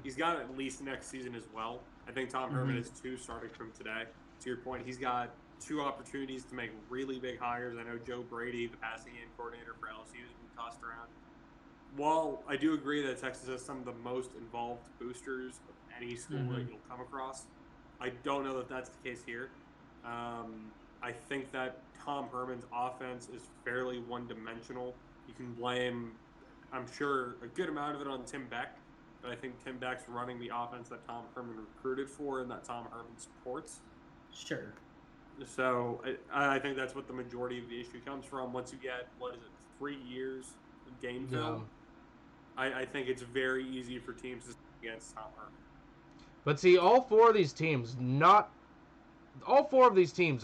He's got at least next season as well. I think Tom Herman is 2 starting from today. To your point, he's got 2 opportunities to make really big hires. I know Joe Brady, the passing game coordinator for LSU, has been tossed around. While I do agree that Texas has some of the most involved boosters of any school that you'll come across, I don't know that that's the case here. I think that Tom Herman's offense is fairly one-dimensional. You can blame, I'm sure, a good amount of it on Tim Beck, but I think Tim Beck's running the offense that Tom Herman recruited for and that Tom Herman supports. Sure. So I think that's what the majority of the issue comes from. Once you get, 3 years game film, I think it's very easy for teams to against Tom Herman. But see, all four of these teams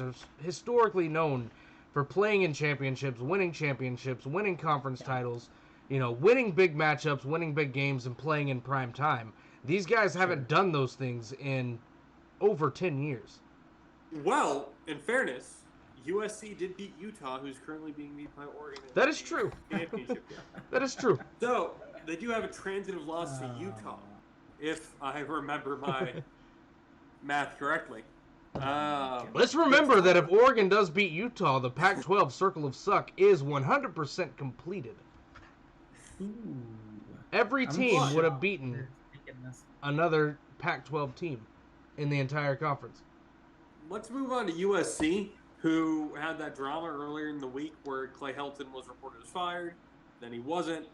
are historically known for playing in championships, winning conference titles, winning big matchups, winning big games, and playing in prime time. These guys haven't done those things in over 10 years. Well, in fairness, USC did beat Utah, who's currently being beat by Oregon. That is true. Championship game. That is true. So, they do have a transitive loss to Utah, if I remember my math correctly. Let's remember that if Oregon does beat Utah, the Pac-12 Circle of Suck is 100% completed. Ooh. Every team would have beaten another Pac-12 team in the entire conference. Let's move on to USC, who had that drama earlier in the week where Clay Helton was reported as fired. Then he wasn't.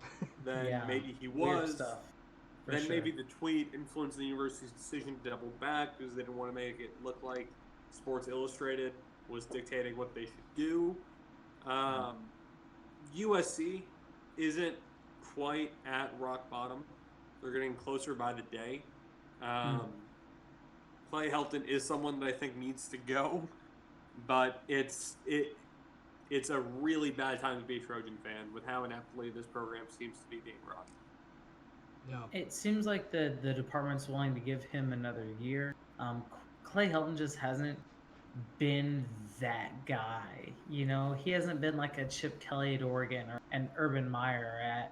Then maybe he was. Then maybe the tweet influenced the university's decision to double back because they didn't want to make it look like Sports Illustrated was dictating what they should do. USC isn't quite at rock bottom. They're getting closer by the day. Clay Helton is someone that I think needs to go, but it's a really bad time to be a Trojan fan with how ineptly this program seems to be being run. Yeah. It seems like the department's willing to give him another year. Clay Helton just hasn't been that guy. He hasn't been like a Chip Kelly at Oregon or an Urban Meyer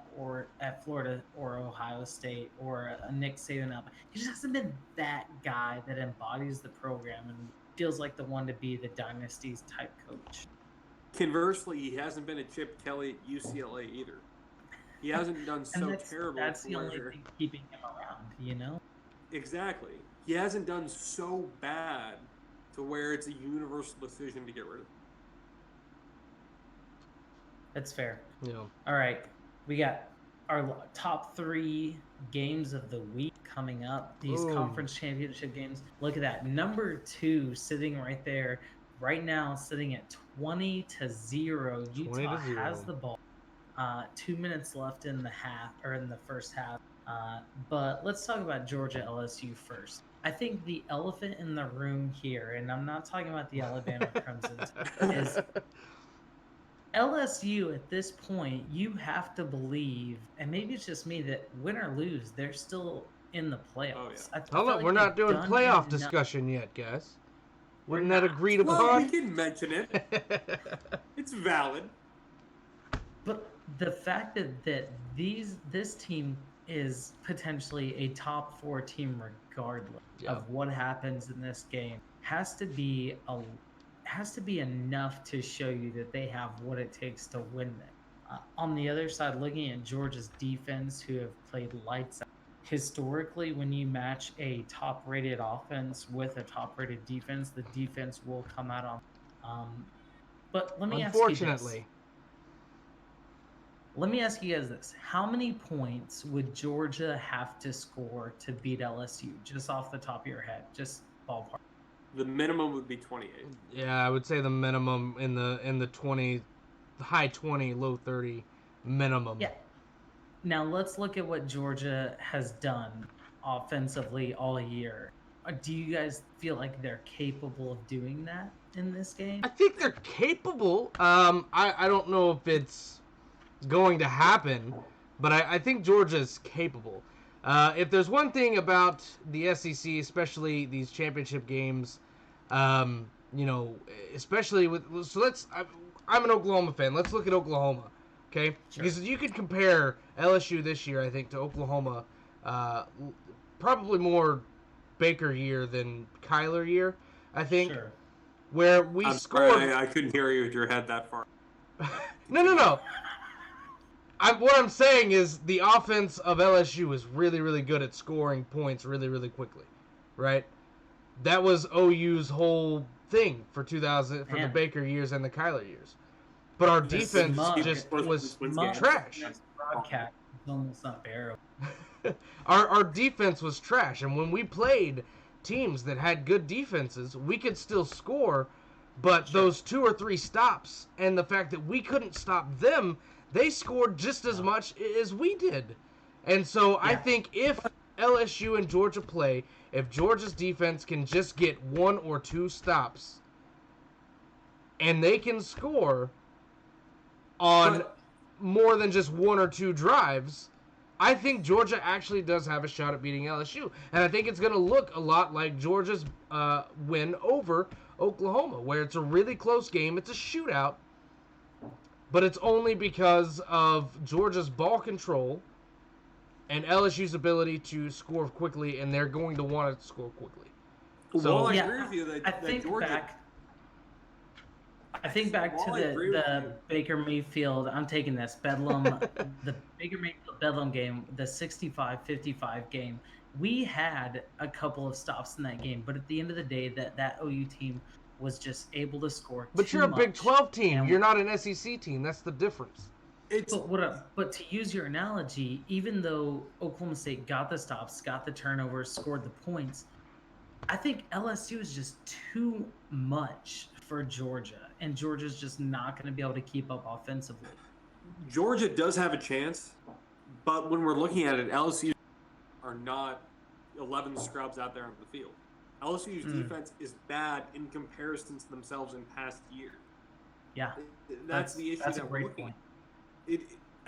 at Florida or Ohio State or a Nick Saban. He just hasn't been that guy that embodies the program and feels like the one to be the dynasty's type coach. Conversely, he hasn't been a Chip Kelly at UCLA either. He hasn't done so terrible. That's the only thing keeping him around, Exactly. He hasn't done so bad to where it's a universal decision to get rid of him. That's fair. Yeah. All right. We got our top 3 games of the week coming up. These conference championship games. Look at that. Number 2 sitting right there. Right now, sitting at 20-0. Utah has the ball. 2 minutes left in the first half. But let's talk about Georgia LSU first. I think the elephant in the room here, and I'm not talking about the Alabama Crimson, is LSU at this point. You have to believe, and maybe it's just me, that win or lose, they're still in the playoffs. Hold on, we're not doing playoff discussion yet, guys. Wasn't that agreed upon? Well, we can mention it. It's valid. But the fact that this team is potentially a top 4 team regardless of what happens in this game has to be enough to show you that they have what it takes to win them. On the other side, looking at Georgia's defense, who have played lights out. Historically, when you match a top-rated offense with a top-rated defense, the defense will come out on. But let me ask you this. Let me ask you guys this. How many points would Georgia have to score to beat LSU? Just off the top of your head. Just ballpark. The minimum would be 28. Yeah, I would say the minimum in the 20, high 20, low 30 minimum. Yeah. Now let's look at what Georgia has done offensively all year. Do you guys feel like they're capable of doing that in this game? I think they're capable. I don't know if it's going to happen, but I think Georgia's capable. If there's one thing about the SEC, especially these championship games, especially with, I'm an Oklahoma fan. Let's look at Oklahoma, okay? Sure. Because you could compare LSU this year, I think, to Oklahoma, probably more Baker year than Kyler year, I think. Sure. Where we scored. Sorry, I couldn't hear you with your head that far. No. What I'm saying is the offense of LSU is really, really good at scoring points really, really quickly, right? That was OU's whole thing for the Baker years and the Kyler years. But our defense just was trash. Broadcast is almost unbearable. Our defense was trash, and when we played teams that had good defenses, we could still score, but those 2 or 3 stops and the fact that we couldn't stop them, they scored just as much as we did. And so I think if LSU and Georgia play, if Georgia's defense can just get 1 or 2 stops and they can score on more than just 1 or 2 drives, I think Georgia actually does have a shot at beating LSU. And I think it's going to look a lot like Georgia's win over Oklahoma, where it's a really close game. It's a shootout, but it's only because of Georgia's ball control and LSU's ability to score quickly, and they're going to want to score quickly. So, well, I agree with you that Georgia... I think back to the Baker Mayfield, I'm taking this, Bedlam, the Baker Mayfield Bedlam game, the 65-55 game. We had a couple of stops in that game, but at the end of the day, that OU team was just able to score But you're a Big 12 team. You're not an SEC team. That's the difference. But to use your analogy, even though Oklahoma State got the stops, got the turnovers, scored the points, I think LSU is just too much for Georgia, and Georgia's just not going to be able to keep up offensively. Georgia does have a chance, but when we're looking at it, LSU are not 11 scrubs out there on the field. LSU's defense is bad in comparison to themselves in past years. Yeah, that's the issue. That's a great point.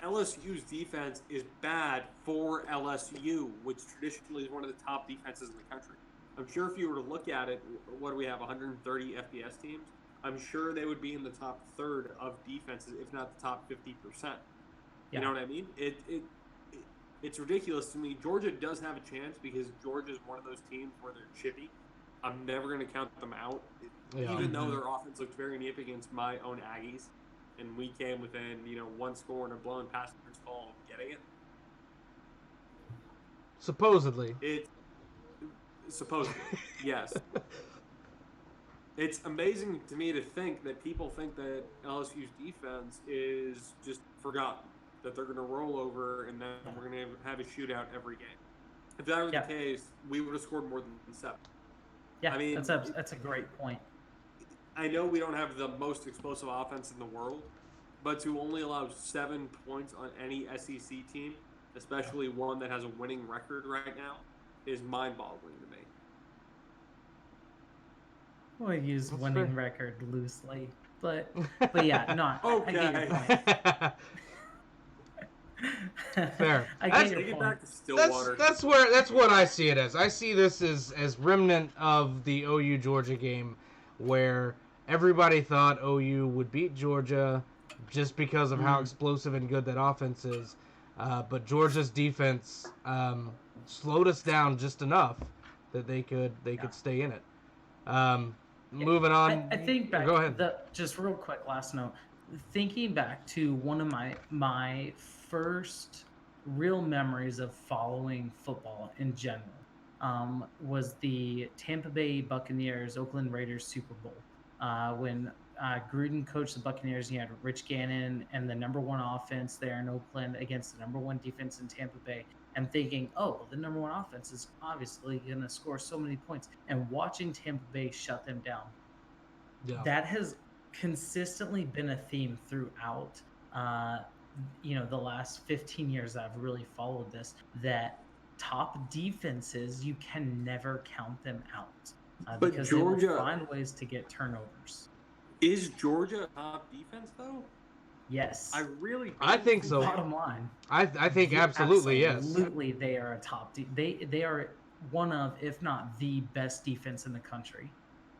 LSU's defense is bad for LSU, which traditionally is one of the top defenses in the country. I'm sure if you were to look at it, what do we have, 130 FBS teams? I'm sure they would be in the top third of defenses, if not the top 50%. You know what I mean? It's ridiculous to me. Georgia does have a chance because Georgia is one of those teams where they're chippy. I'm never going to count them out, even though their offense looked very nippy against my own Aggies, and we came within 1 score and a blown pass call of getting it. Supposedly. Supposedly, yes. It's amazing to me to think that people think that LSU's defense is just forgotten, that they're going to roll over and then we're going to have a shootout every game. If that were the case, we would have scored more than 7. Yeah, I mean, that's a great point. I know we don't have the most explosive offense in the world, but to only allow 7 points on any SEC team, especially one that has a winning record right now, is mind-boggling to me. We'll use winning record loosely, but yeah, no. Okay. I get your point. Fair. I get your point. Back to Stillwater. That's what I see it as. I see this as remnant of the OU Georgia game, where everybody thought OU would beat Georgia just because of how explosive and good that offense is, but Georgia's defense slowed us down just enough that they could stay in it. Moving on. I think back. Go ahead. Just real quick, last note. Thinking back to one of my first real memories of following football in general was the Tampa Bay Buccaneers Oakland Raiders Super Bowl when Gruden coached the Buccaneers. He had Rich Gannon and the number 1 offense there in Oakland against the number 1 defense in Tampa Bay. And thinking, the number 1 offense is obviously going to score so many points. And watching Tampa Bay shut them down, that has consistently been a theme throughout, the last 15 years that I've really followed this, that top defenses, you can never count them out because Georgia, they will find ways to get turnovers. Is Georgia a top defense, though? Yes. I think so. Bottom line. I think absolutely yes. Absolutely, they are a top they are one of, if not the best defense in the country.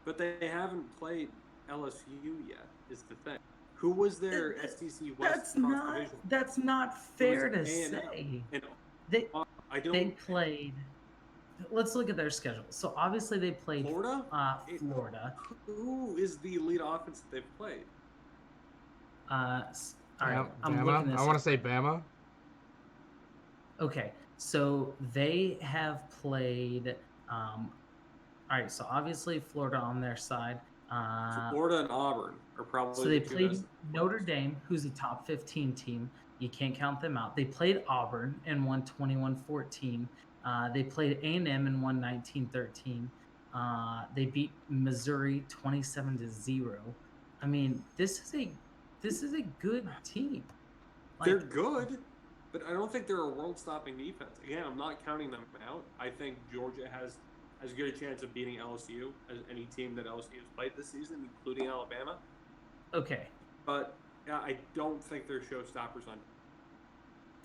But they haven't played LSU yet, is the thing. Who was their SEC West division? That's not fair to say. They played. Let's look at their schedule. So obviously they played Florida. Florida. Who is the elite offense that they've played? All right, I'm Bama. looking this I want to say Bama. Okay, so they have played. All right, so obviously Florida on their side. So Florida and Auburn are probably. So they played Notre Dame, who's a top 15 team. You can't count them out. They played Auburn and won 21-14. They played A&M and won 19-13. They beat Missouri 27-0. I mean, this is a good team. They're good, but I don't think they're a world-stopping defense. Again, I'm not counting them out. I think Georgia has as good a chance of beating LSU as any team that LSU has played this season, including Alabama. Okay. But I don't think they're showstoppers on.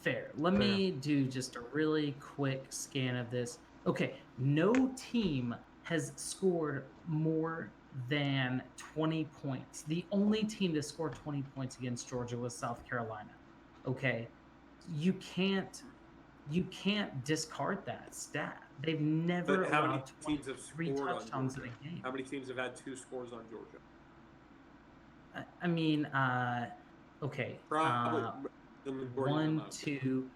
Fair. Let me do just a really quick scan of this. Okay, no team has scored more than 20 points. The only team to score 20 points against Georgia was South Carolina. Okay, you can't discard that stat. They've never But how many allowed teams have 23 scored on touchdowns in Georgia? a game. How many teams have had 2 scores on Georgia? I mean, okay. Probably the majority of 1, them. 2,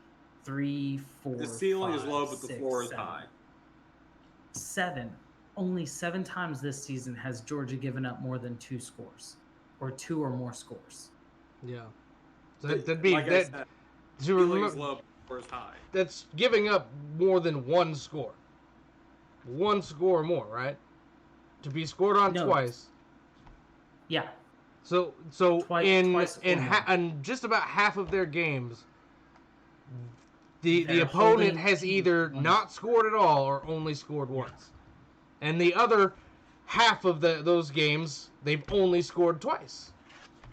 3, 4. The ceiling is 5, low, but the 6, floor is 7. high. 7. Only 7 times this season has Georgia given up more than 2 scores, or 2 or more scores. Yeah, so that'd be like that. I said, ceiling is low, but the floor is high. That's giving up more than 1 score. 1 score or more, right? To be scored on twice. Yeah. So twice in just about half of their games, the opponent has either not scored at all or only scored once, and the other half of those games they've only scored twice.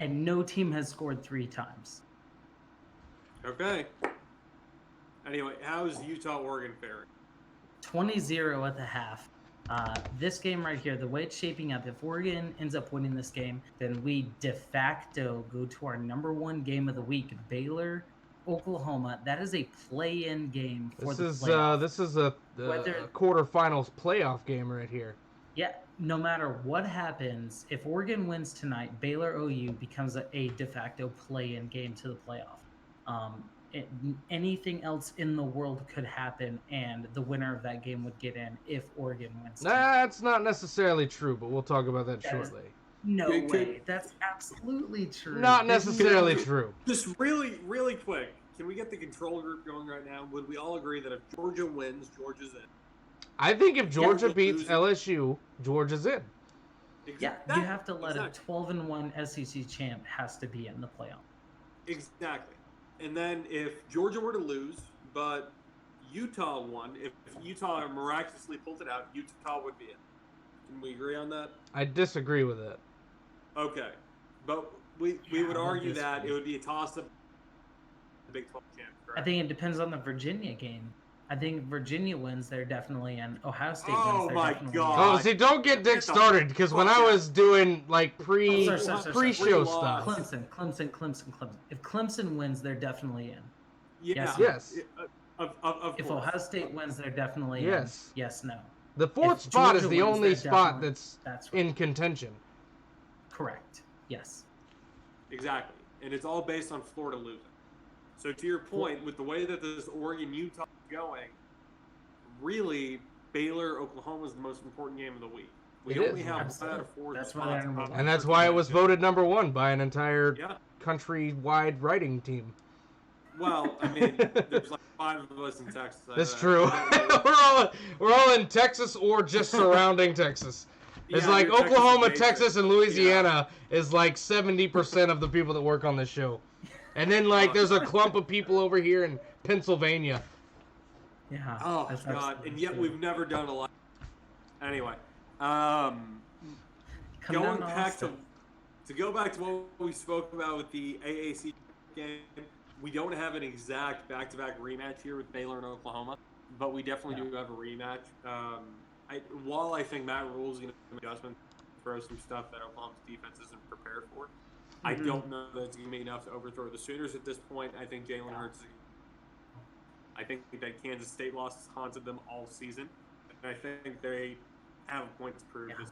And no team has scored 3 times. Okay. Anyway, how's Utah-Oregon faring? 20-0 at the half. This game right here, the way it's shaping up, if Oregon ends up winning this game, then we de facto go to our number 1 game of the week, Baylor, Oklahoma. That is a play-in game for the playoff. This is a quarterfinals playoff game right here. Yeah, no matter what happens, if Oregon wins tonight, Baylor OU becomes a de facto play-in game to the playoff. Anything else in the world could happen, and the winner of that game would get in if Oregon wins. That's not necessarily true, but we'll talk about that shortly. No way. That's absolutely true. Not necessarily true. Just really, really quick, can we get the control group going right now? Would we all agree that if Georgia wins, Georgia's in? I think if Georgia beats LSU, Georgia's in. Yeah, you have to let a 12-1 SEC champ has to be in the playoff. Exactly. And then if Georgia were to lose, but Utah won, if Utah miraculously pulled it out, Utah would be in. Can we agree on that? I disagree with it. Okay. But we would argue that it would be a toss-up the Big 12 champ, correct? I think it depends on the Virginia game. I think Virginia wins, they're definitely in. Ohio State wins, Oh they're my definitely God. Oh, see, don't get Dick started, because when I was doing, like, pre-show stuff. Clemson. If Clemson wins, they're definitely in. Yeah. Yes. Of if course. Ohio State wins, they're definitely Yes. in. Yes, no. The 4th If spot Georgia is the wins, only they're spot definitely- that's that's right. in contention. Correct. Yes. Exactly. And it's all based on Florida losing. So to your point, with the way that this Oregon-Utah is going, really, Baylor, Oklahoma is the most important game of the week. We only have 1 out of 4 That's why spots. they're number one. And that's why it was voted number 1 by an entire Yeah. country-wide writing team. Well, I mean, there's like 5 of us in Texas. That's true. we're all in Texas or just surrounding Texas. It's like Oklahoma, Texas, and Louisiana is like 70% of the people that work on this show. And then like there's a clump of people over here in Pennsylvania. Yeah. Oh God! And yet we've never done a lot. Anyway, going back to go back to what we spoke about with the AAC game, we don't have an exact back-to-back rematch here with Baylor and Oklahoma, but we definitely do have a rematch. While I think Matt Rule's going to make adjustment, throw some stuff that Oklahoma's defense isn't prepared for, I don't know that it's going to be enough to overthrow the Sooners at this point. I think Jalen Hurts. I think that Kansas State loss has haunted them all season, and I think they have a point to prove. Yeah.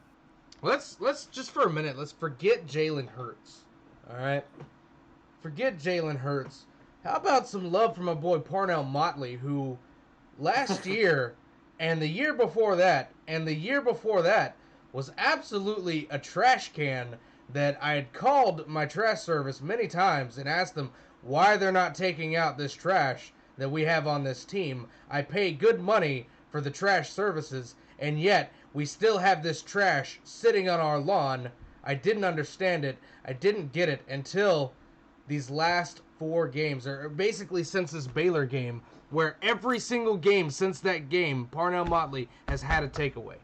Let's just for a minute, let's forget Jalen Hurts. All right, forget Jalen Hurts. How about some love from my boy Parnell Motley, who last year and the year before that and the year before that was absolutely a trash can that I had called my trash service many times and asked them why they're not taking out this trash that we have on this team. I pay good money for the trash services, and yet we still have this trash sitting on our lawn. I didn't understand it. I didn't get it until these last 4 games, or basically since this Baylor game, where every single game since that game, Parnell Motley has had a takeaway.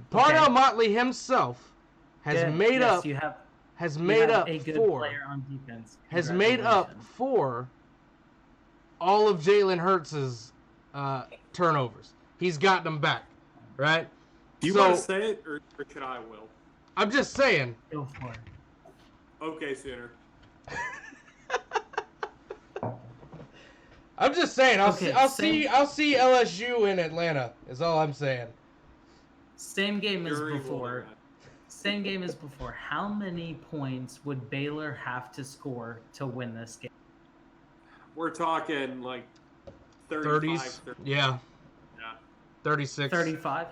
Parnell Motley himself has made up a good player on defense. Has made up for all of Jalen Hurts' turnovers. He's gotten them back, right? Do you want to say it, or should I, Will? I'm just saying. Go for it. Okay, Sooner. I'm just saying. I'll see LSU in Atlanta. Is all I'm saying. Same game as before. Same game as before. How many points would Baylor have to score to win this game? We're talking like 35. 30s. Yeah. 36. 35.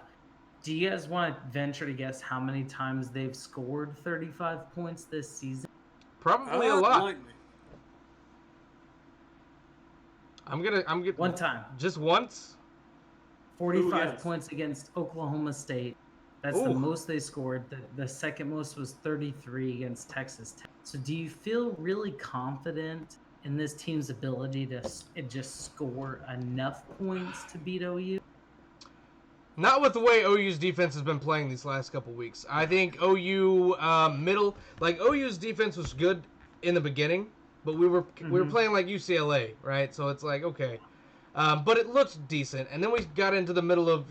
Do you guys want to venture to guess how many times they've scored 35 points this season? Probably a lot. Like I'm gonna one time. Just once? 45 points against Oklahoma State. That's the most they scored. The second most was 33 against Texas Tech. So do you feel really confident in this team's ability to just score enough points to beat OU? Not with the way OU's defense has been playing these last couple weeks. I think OU's defense was good in the beginning, but we were playing like UCLA, right? So it's like, okay. But it looked decent. And then we got into the middle of,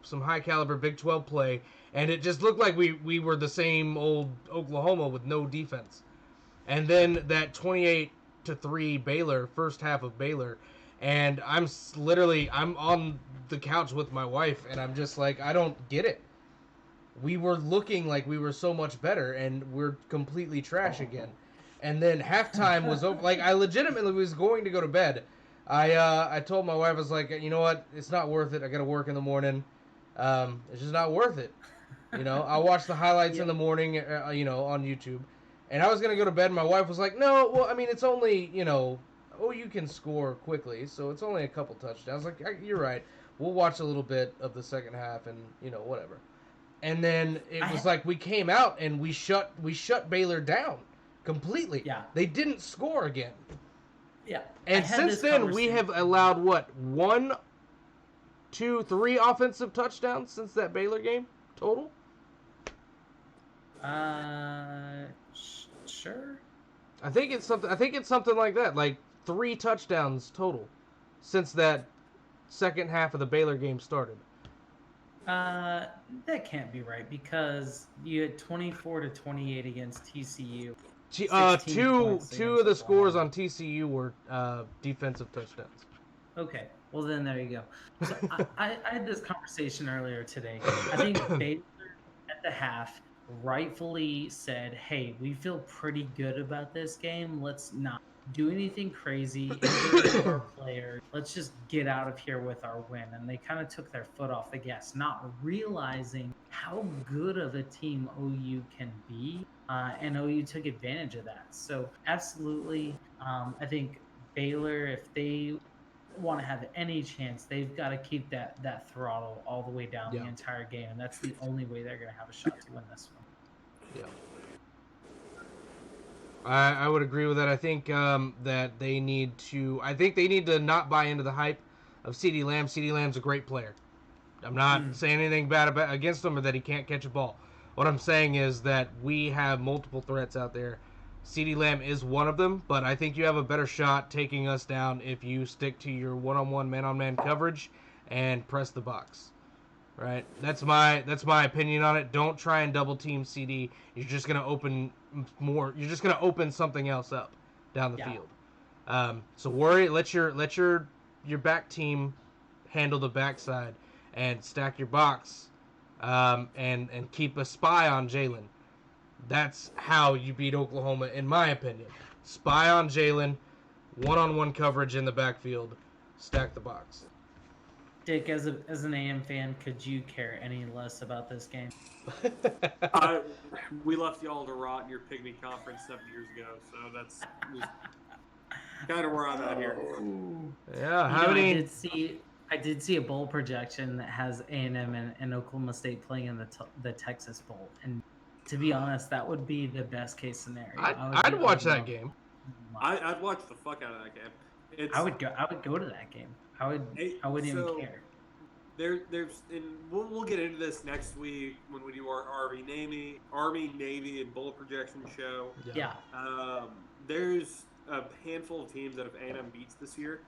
some high caliber Big 12 play, and it just looked like we were the same old Oklahoma with no defense. And then that 28-3 Baylor, first half of Baylor, and I'm on the couch with my wife, and I'm just like, I don't get it. We were looking like we were so much better, and we're completely trash again. And then halftime was over. Like, I legitimately was going to go to bed. I told my wife, I was like, you know what? It's not worth it. I got to work in the morning. It's just not worth it. I'll watch the highlights in the morning, on YouTube. And I was going to go to bed, and my wife was like, no, well, I mean, it's only, you can score quickly, so it's only a couple touchdowns. Like, you're right. We'll watch a little bit of the second half and, whatever. And then it was like we came out and we shut Baylor down completely. Yeah. They didn't score again. Yeah. And since then, we have allowed, 1, 2, 3 offensive touchdowns since that Baylor game total? Sure. I think it's something like that, like 3 touchdowns total since that second half of the Baylor game started. That can't be right because you had 24-28 against TCU. Two of the scores on TCU were defensive touchdowns. Okay, well then there you go. So I had this conversation earlier today. I think Baylor at the half rightfully said, "Hey, we feel pretty good about this game. Let's not do anything crazy, injure our players. Let's just get out of here with our win." And they kind of took their foot off the gas, not realizing how good of a team OU can be. And OU took advantage of that. So absolutely, I think Baylor, if they want to have any chance, they've got to keep that throttle all the way down the entire game. And that's the only way they're going to have a shot to win this one. Yeah. I would agree with that. I think that they need to not buy into the hype of CeeDee Lamb. CeeDee Lamb's a great player. I'm not saying anything bad against him or that he can't catch a ball. What I'm saying is that we have multiple threats out there. CeeDee Lamb is one of them, but I think you have a better shot taking us down if you stick to your one-on-one, man-on-man coverage and press the box. Right? That's my opinion on it. Don't try and double team CD. You're just gonna open more. You're just gonna open something else up down the field. So let your back team handle the backside and stack your box. And keep a spy on Jalen. That's how you beat Oklahoma, in my opinion. Spy on Jalen, one-on-one coverage in the backfield, stack the box. Dick, as an AM fan, could you care any less about this game? We left y'all to rot in your pygmy conference 7 years ago, so that's kind of where I'm at here. Yeah, I did see a bowl projection that has A&M and Oklahoma State playing in the Texas Bowl, and To be honest, that would be the best case scenario. I'd watch that game. I'd watch the fuck out of that game. I would go to that game. I wouldn't even care. And we'll get into this next week when we do our Army, Navy, and Bullet projection show. Yeah. There's a handful of teams that if A&M beats this year,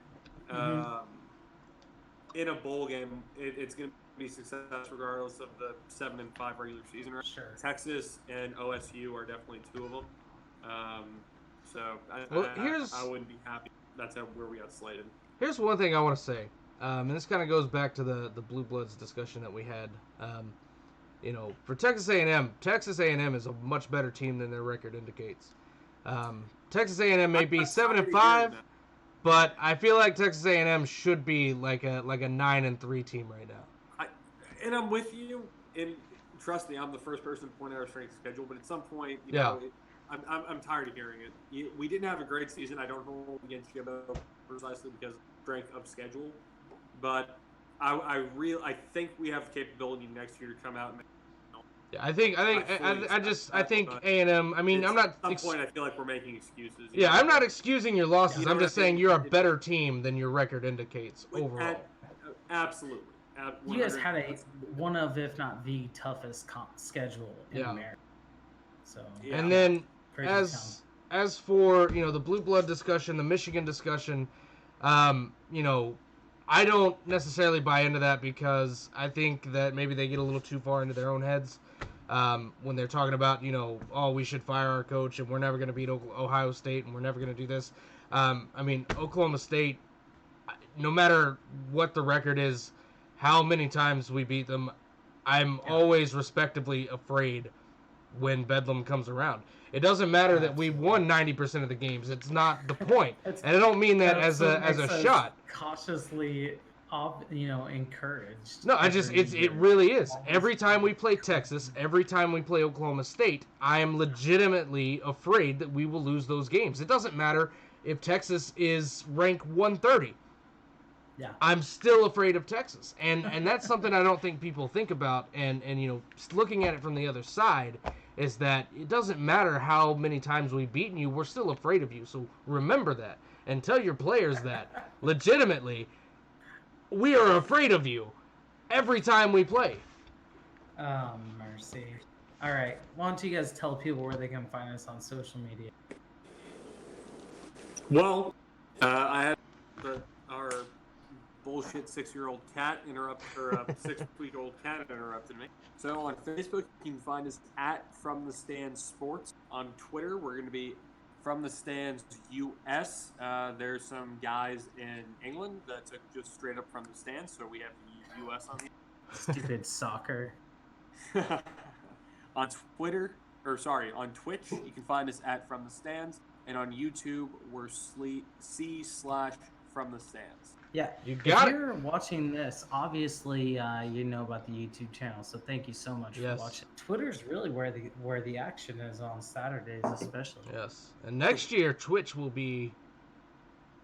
in a bowl game, it's going to be success regardless of the 7-5 regular season. Right? Sure. Texas and OSU are definitely two of them. So I wouldn't be happy. That's where we got slated. Here's one thing I want to say. And this kind of goes back to the Blue Bloods discussion that we had. For Texas A&M is a much better team than their record indicates. Texas A&M may be 7-5, but I feel like Texas A&M should be like a 9-3 team right now. And I'm with you. And trust me, I'm the first person to point out our strength of schedule. But at some point, I'm tired of hearing it. We didn't have a great season. I don't hold against you precisely because of strength of schedule. But I think we have the capability next year to come out and make. Yeah, I think A&M. I mean, I'm not. At some point, I feel like we're making excuses. I'm not excusing your losses. I'm just saying you're a better team than your record indicates overall. Absolutely. You guys had one of, if not the toughest schedule in America. So. Yeah. And then as for the Blue Blood discussion, the Michigan discussion, I don't necessarily buy into that because I think that maybe they get a little too far into their own heads when they're talking about, we should fire our coach and we're never going to beat Ohio State and we're never going to do this. Oklahoma State, no matter what the record is, how many times we beat them, I'm always respectively afraid when Bedlam comes around. It doesn't matter that we won 90% of the games. It's not the point. And I don't mean that as a shot. Cautiously, encouraged. No, it really is. Every time we play Texas, every time we play Oklahoma State, I am legitimately afraid that we will lose those games. It doesn't matter if Texas is ranked 130. Yeah. I'm still afraid of Texas. And that's something I don't think people think about. And looking at it from the other side is that it doesn't matter how many times we've beaten you, we're still afraid of you. So remember that and tell your players that legitimately we are afraid of you every time we play. Oh, mercy. All right. Why don't you guys tell people where they can find us on social media? Well, I had our bullshit 6-year-old cat interrupt, or 6-week-old cat interrupted me. So on Facebook, you can find us at From the Stands Sports. On Twitter, we're going to be From the Stands US. There's some guys in England that took just straight up From the Stands, so we have to use US on the stupid soccer. On Twitch, you can find us at From the Stands, and on YouTube, we're C/From the Stands. Yeah, if you're watching this, obviously you know about the YouTube channel, so thank you so much for watching. Twitter's really where the action is on Saturdays, especially. Yes, and next year Twitch will be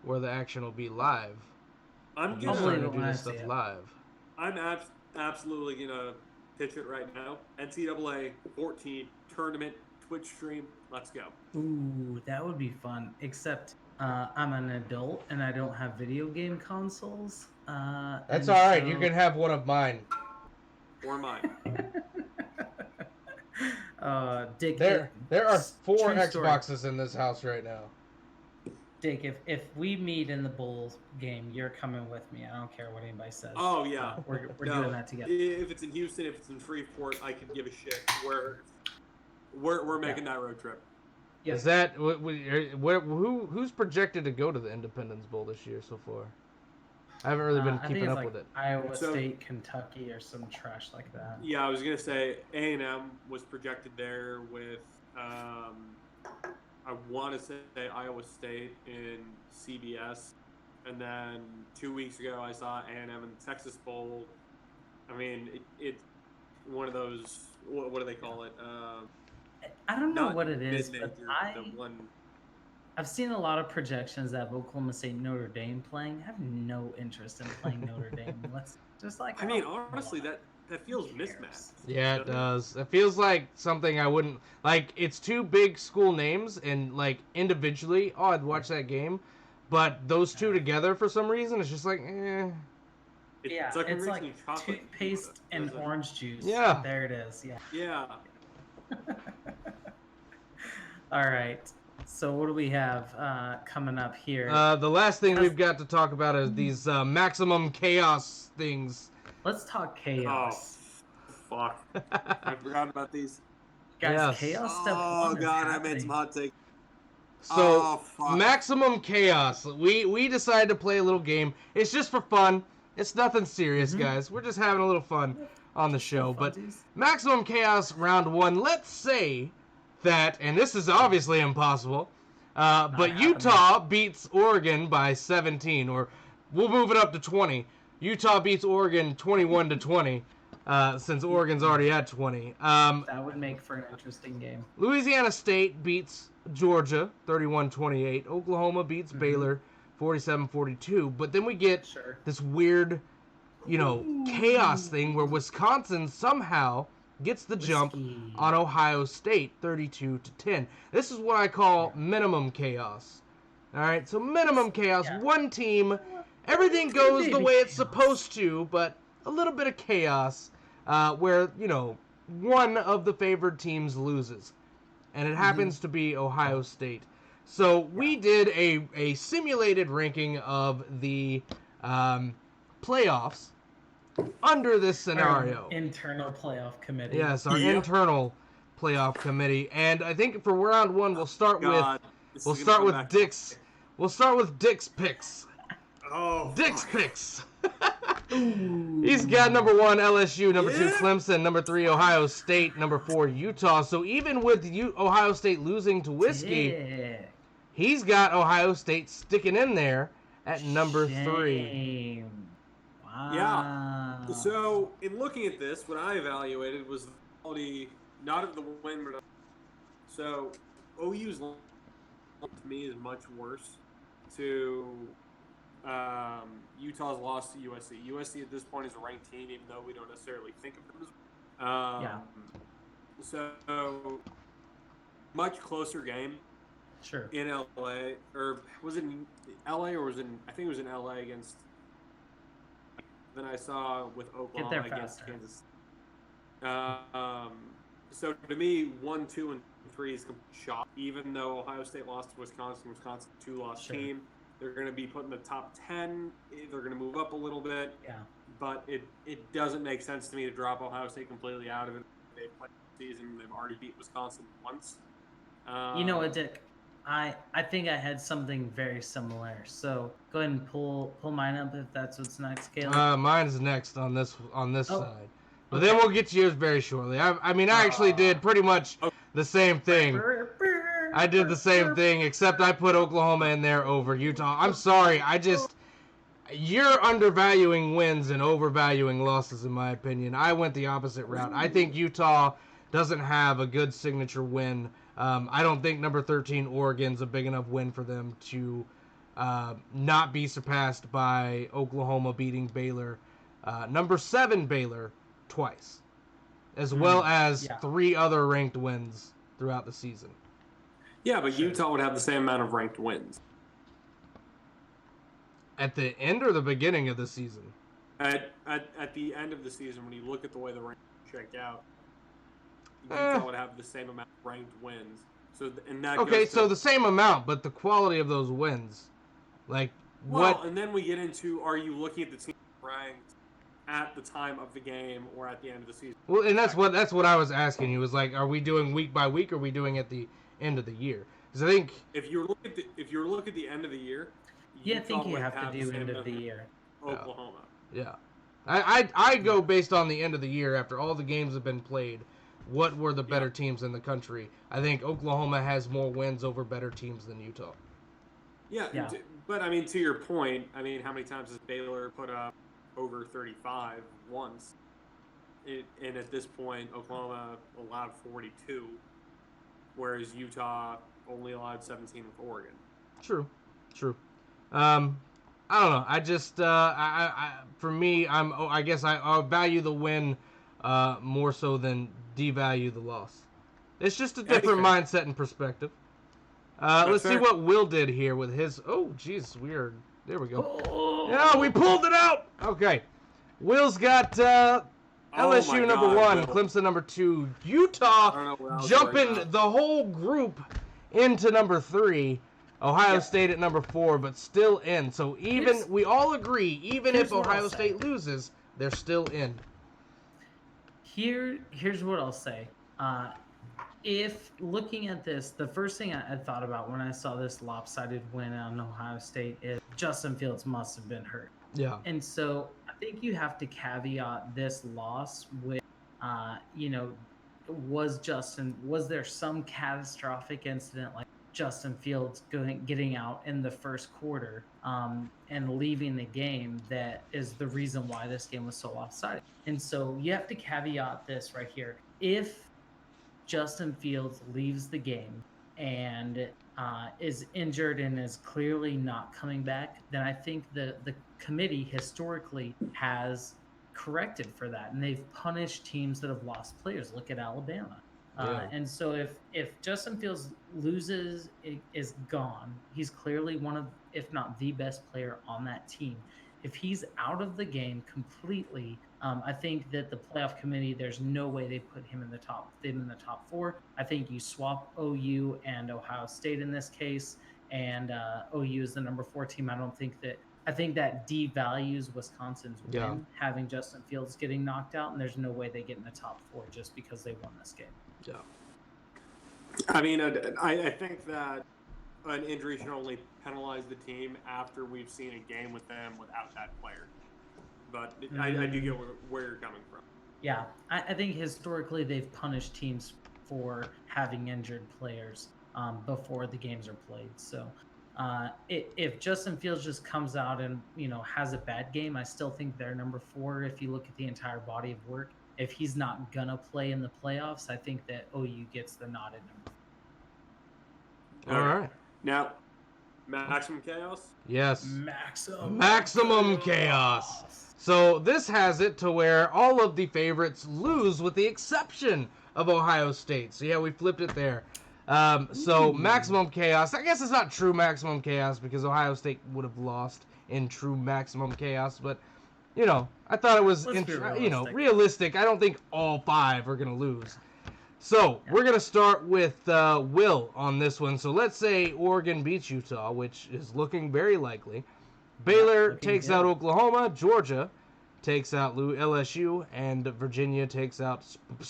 where the action will be live. I'm starting to do this stuff live. I'm absolutely gonna pitch it right now. NCAA 14 tournament Twitch stream. Let's go. Ooh, that would be fun. Except. I'm an adult and I don't have video game consoles. That's all right. You can have one of mine. Or mine. Dick. There are 4 Xboxes in this house right now. Dick, if we meet in the Bulls game, you're coming with me. I don't care what anybody says. Oh yeah, we're doing that together. If it's in Houston, if it's in Freeport, I could give a shit. We're making that road trip. Yeah. Is that who's projected to go to the Independence Bowl this year so far? I haven't really been keeping up with it. Iowa State, Kentucky, or some trash like that. Yeah, I was gonna say A&M was projected there with I want to say Iowa State in CBS, and then 2 weeks ago I saw A&M in the Texas Bowl. I mean, it's one of those. What do they call it? I don't know what it is, but I've seen a lot of projections that have Oklahoma State Notre Dame playing. I have no interest in playing Notre Dame. Let's just honestly, that feels mismatched. Yeah, it doesn't does. It feels like something I wouldn't like. It's two big school names, and like individually, oh, I'd watch that game, but those two together for some reason, it's just like, eh. Yeah, like it's we're like mixing chocolate and pizza. toothpaste and orange juice. Yeah. There it is. Yeah. Yeah. All right. So what do we have coming up here? The last thing we've got to talk about is these maximum chaos things. Let's talk Oh, chaos. fuck. I forgot about these. Guys, Yes. chaos step Oh, 1 is God, I happening. made some hot takes. So, Oh, fuck. maximum chaos. We decided to play a little game. It's just for fun. It's nothing serious, guys. We're just having a little fun on the show. But maximum chaos round 1. Let's say that, and this is obviously impossible, but Utah beats Oregon by 17, or we'll move it up to 20. Utah beats Oregon 21-20, since Oregon's already at 20. That would make for an interesting game. Louisiana State beats Georgia 31-28. Oklahoma beats Baylor 47-42. But then we get this weird, chaos thing where Wisconsin somehow gets the jump on Ohio State 32-10. This is what I call minimum chaos. All right, so minimum chaos. One team, everything goes the way it's supposed to, but a little bit of chaos where, one of the favored teams loses. And it happens to be Ohio State. So we did a simulated ranking of the playoffs under this scenario. Our internal playoff committee. Yes, our internal playoff committee. And I think for round 1 we'll start with Dick's picks. Oh, Dick's picks. He's got number 1 LSU, number 2 Clemson, number 3 Ohio State, number 4 Utah. So even with Ohio State losing to Whiskey, he's got Ohio State sticking in there at number 3. Wow. Yeah. So in looking at this, what I evaluated was the quality, not of the win, but so OU's to me is much worse to Utah's loss to USC. USC at this point is a ranked team, even though we don't necessarily think of them as. So much closer game. Sure. In LA, or was it in LA, or was it I think it was in LA against. Than I saw with Oklahoma against Kansas. So to me, 1, 2, and 3 is complete shock. Even though Ohio State lost to Wisconsin, 2-loss team. They're going to be put in the top 10. They're going to move up a little bit. Yeah. But it doesn't make sense to me to drop Ohio State completely out of it. They've played the season. They've already beat Wisconsin once. You know what, Dick? I think I had something very similar. So go ahead and pull mine up if that's what's next, Caleb. Mine's next on this side. But then we'll get to yours very shortly. I actually did pretty much the same thing. I did the same thing, except I put Oklahoma in there over Utah. I'm sorry. You're undervaluing wins and overvaluing losses, in my opinion. I went the opposite route. I think Utah doesn't have a good signature win. I don't think number 13 Oregon's a big enough win for them to not be surpassed by Oklahoma beating Baylor. Number 7 Baylor twice, as well as 3 other ranked wins throughout the season. Yeah, but Utah would have the same amount of ranked wins. At the end or the beginning of the season? At the end of the season, when you look at the way the rankings check out, Utah would have the same amount of ranked wins. So the same amount, but the quality of those wins, what? And then we get into: are you looking at the team ranked at the time of the game or at the end of the season? Well, and that's what I was asking you. Was like, are we doing week by week, or are we doing at the end of the year? Because I think if you look at the end of the year, I think you have to do end of the year. Oklahoma. Yeah. I go based on the end of the year after all the games have been played. What were the better teams in the country? I think Oklahoma has more wins over better teams than Utah. Yeah. But I mean, to your point, how many times has Baylor put up over 35 once? And at this point, Oklahoma allowed 42, whereas Utah only allowed 17 with Oregon. True. I don't know. I just for me, I guess I value the win more so than devalue the loss. It's just a different mindset and perspective. Let's see what Will did here with his. Oh, jeez, there we go. Oh. Yeah, we pulled it out. Okay, Will's got LSU number 1, Will. Clemson number 2, Utah jumping the whole group into number 3. Ohio State at number 4, but still in. So we all agree, even if Ohio State loses, they're still in. Here's what I'll say. If looking at this, the first thing I thought about when I saw this lopsided win on Ohio State is Justin Fields must have been hurt. Yeah. And so I think you have to caveat this loss with, was there some catastrophic incident like Justin Fields getting out in the first quarter and leaving the game that is the reason why this game was so lopsided? And so you have to caveat this right here. If Justin Fields leaves the game and is injured and is clearly not coming back, then I think the committee historically has corrected for that, and they've punished teams that have lost players. Look at Alabama. And so if Justin Fields loses, is gone, he's clearly one of, if not the best player on that team. If he's out of the game completely, I think that the playoff committee, there's no way they put him in the top 4. I think you swap OU and Ohio State in this case, and OU is the number 4 team. I think that devalues Wisconsin's win, having Justin Fields getting knocked out, and there's no way they get in the top 4 just because they won this game. Yeah. I mean, I think that an injury should only penalize the team after we've seen a game with them without that player. But I do get where you're coming from. Yeah, I think historically they've punished teams for having injured players before the games are played. So if Justin Fields just comes out and has a bad game, I still think they're number 4 if you look at the entire body of work. If he's not gonna play in the playoffs, I think that OU gets the nod at number 4. All right. Now, maximum chaos? Yes. Maximum chaos. So this has it to where all of the favorites lose with the exception of Ohio State. So yeah, we flipped it there. So maximum chaos. I guess it's not true maximum chaos because Ohio State would have lost in true maximum chaos. But, I thought it was, realistic. I don't think all 5 are going to lose. So, we're going to start with Will on this one. So, let's say Oregon beats Utah, which is looking very likely. Baylor takes out Oklahoma. Georgia takes out LSU. And Virginia takes out,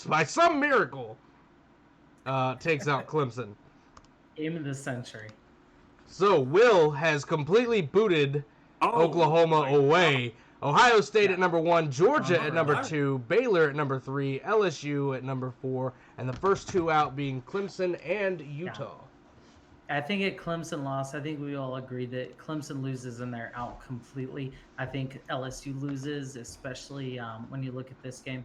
by some miracle, takes out Clemson. Game of the century. So, Will has completely booted Oklahoma away. Ohio State at number 1, Georgia at number 2, Baylor at number 3, LSU at number 4, and the first 2 out being Clemson and Utah. Yeah. I think Clemson lost. I think we all agree that Clemson loses and they're out completely. I think LSU loses, especially when you look at this game.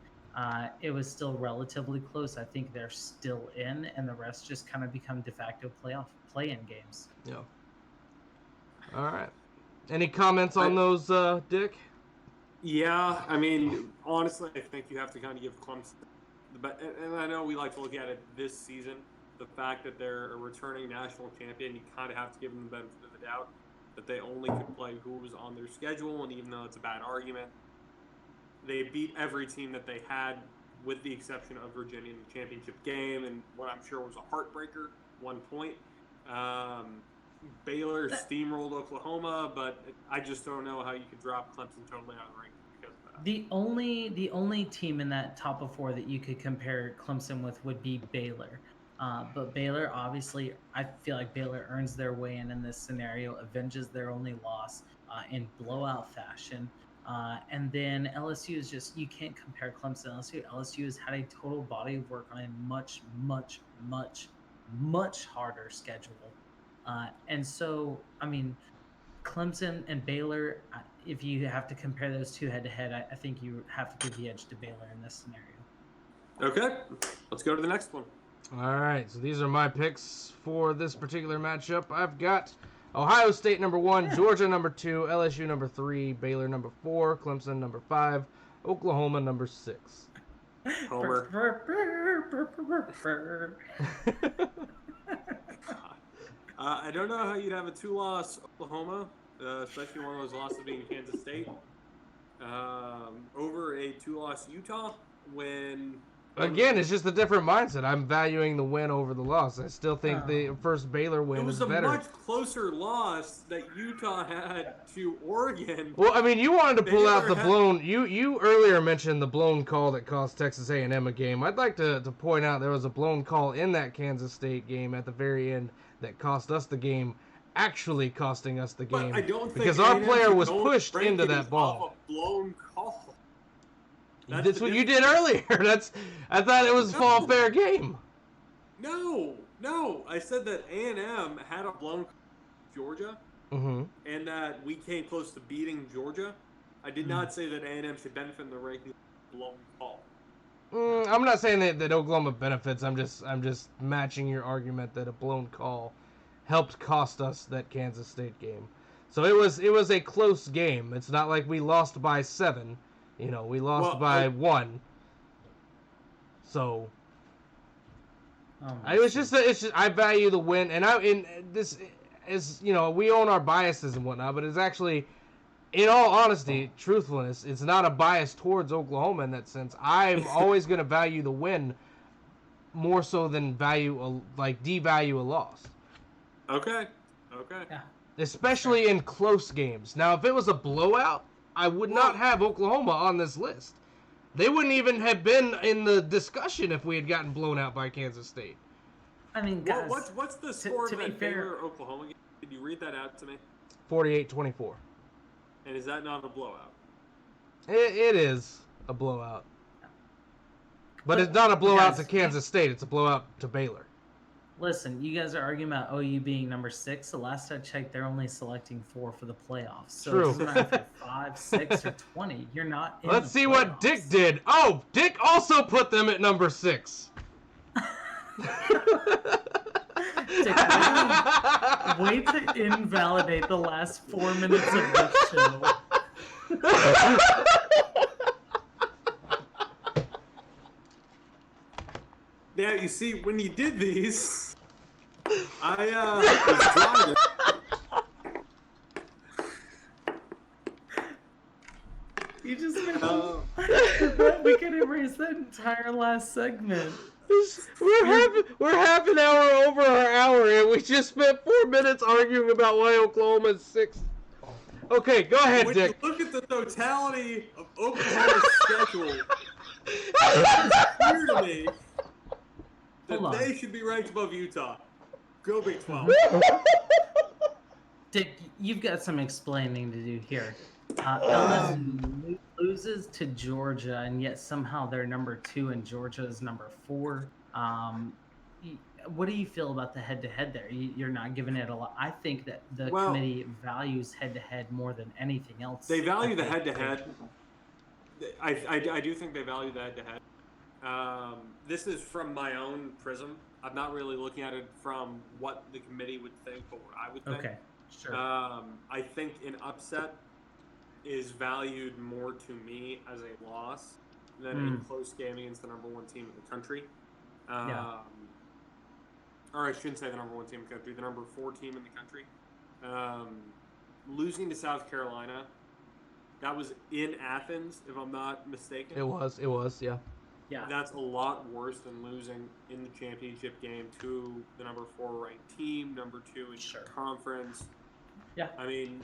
It was still relatively close. I think they're still in, and the rest just kind of become de facto play-in games. Yeah. All right. Any comments on those, Dick? Yeah, I mean, honestly, I think you have to kind of give Clemson, and I know we like to look at it this season, the fact that they're a returning national champion, you kind of have to give them the benefit of the doubt that they only could play who was on their schedule, and even though it's a bad argument, they beat every team that they had, with the exception of Virginia in the championship game, and what I'm sure was a heartbreaker, 1 point. Baylor steamrolled Oklahoma, but I just don't know how you could drop Clemson totally out of the ring because of that. The only team in that top of 4 that you could compare Clemson with would be Baylor. But Baylor, obviously, I feel like Baylor earns their way in this scenario, avenges their only loss in blowout fashion. And then LSU is just, you can't compare Clemson and LSU. LSU has had a total body of work on a much, much, much, much harder schedule. And so, I mean, Clemson and Baylor, if you have to compare those 2 head-to-head, I think you have to give the edge to Baylor in this scenario. Okay, let's go to the next one. All right, so these are my picks for this particular matchup. I've got Ohio State number 1, Georgia number 2, LSU number 3, Baylor number 4, Clemson number 5, Oklahoma number 6. Homer. I don't know how you'd have a 2-loss Oklahoma, especially one of those losses being Kansas State, over a 2-loss Utah when. Again, it's just a different mindset. I'm valuing the win over the loss. I still think the first Baylor win It was is better. a much closer loss that Utah had to Oregon. Well, I mean, you wanted to pull out the blown. You earlier mentioned the blown call that cost Texas A&M a game. I'd like to point out there was a blown call in that Kansas State game at the very end that cost us the game, actually costing us the game. But I don't think because our A&M player was should pushed rank into it that as ball. off a blown call. That's what you did earlier. I thought it was all fair game. No. I said that A&M had a blown call to Georgia, and that we came close to beating Georgia. I did not say that A&M should benefit in the ranking of a blown call. I'm not saying that Oklahoma benefits. I'm just matching your argument that a blown call helped cost us that Kansas State game. So it was a close game. It's not like we lost by 7. We lost by 1. So it's just I value the win, and this is we own our biases and whatnot, but it's actually, in all honesty, truthfulness, it's not a bias towards Oklahoma in that sense. I'm always going to value the win more so than devalue a loss. Okay. Yeah. Especially in close games. Now, if it was a blowout, I would not have Oklahoma on this list. They wouldn't even have been in the discussion if we had gotten blown out by Kansas State. I mean, guys, what's the score to of that Baylor-Oklahoma game? Can you read that out to me? 48-24. And is that not a blowout? It is a blowout. But it's not a blowout to Kansas State. It's a blowout to Baylor. Listen, you guys are arguing about OU being number 6. The last I checked, they're only selecting 4 for the playoffs. So True. it doesn't matter if you're 5, 6, or 20. You're not in Let's the see playoffs. what Dick did. Oh, Dick also put them at number 6. Dick, wait to invalidate the last 4 minutes of this show. Yeah, you see, when you did these, I was driving. You just made we can erase that entire last segment. We're half an hour over our hour, and we just spent 4 minutes arguing about why Oklahoma is 6. Okay, go ahead, when Dick. When you look at the totality of Oklahoma's schedule, it's clear to me that they should be ranked above Utah. Go Big 12. Dick, you've got some explaining to do here. LSU loses to Georgia, and yet somehow they're number 2 and Georgia is number 4. What do you feel about the head-to-head there? You're not giving it a lot. I think that the committee values head-to-head more than anything else. They value the head-to-head. I do think they value the head-to-head. This is from my own prism. I'm not really looking at it from what the committee would think, but what I would think. Okay, sure. I think an upset is valued more to me as a loss than a close game against the number 1 team in the country. Or I shouldn't say the number 1 team in the country, the number 4 team in the country. Losing to South Carolina, that was in Athens, if I'm not mistaken. It was, yeah. Yeah. That's a lot worse than losing in the championship game to the number 4 ranked team, number 2 in the conference. Yeah. I mean,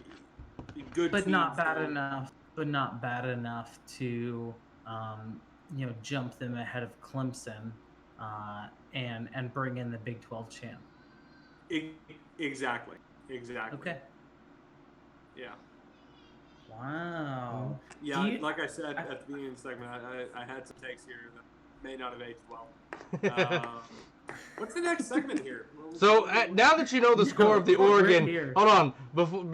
good. But not bad enough. But not bad enough to, jump them ahead of Clemson, and bring in the Big 12 champ. Exactly. Okay. Yeah. Wow. Yeah, like I said at the beginning of the segment, I had some takes here that may not have aged well. What's the next segment here? So now that you know the score of the Oregon, hold on.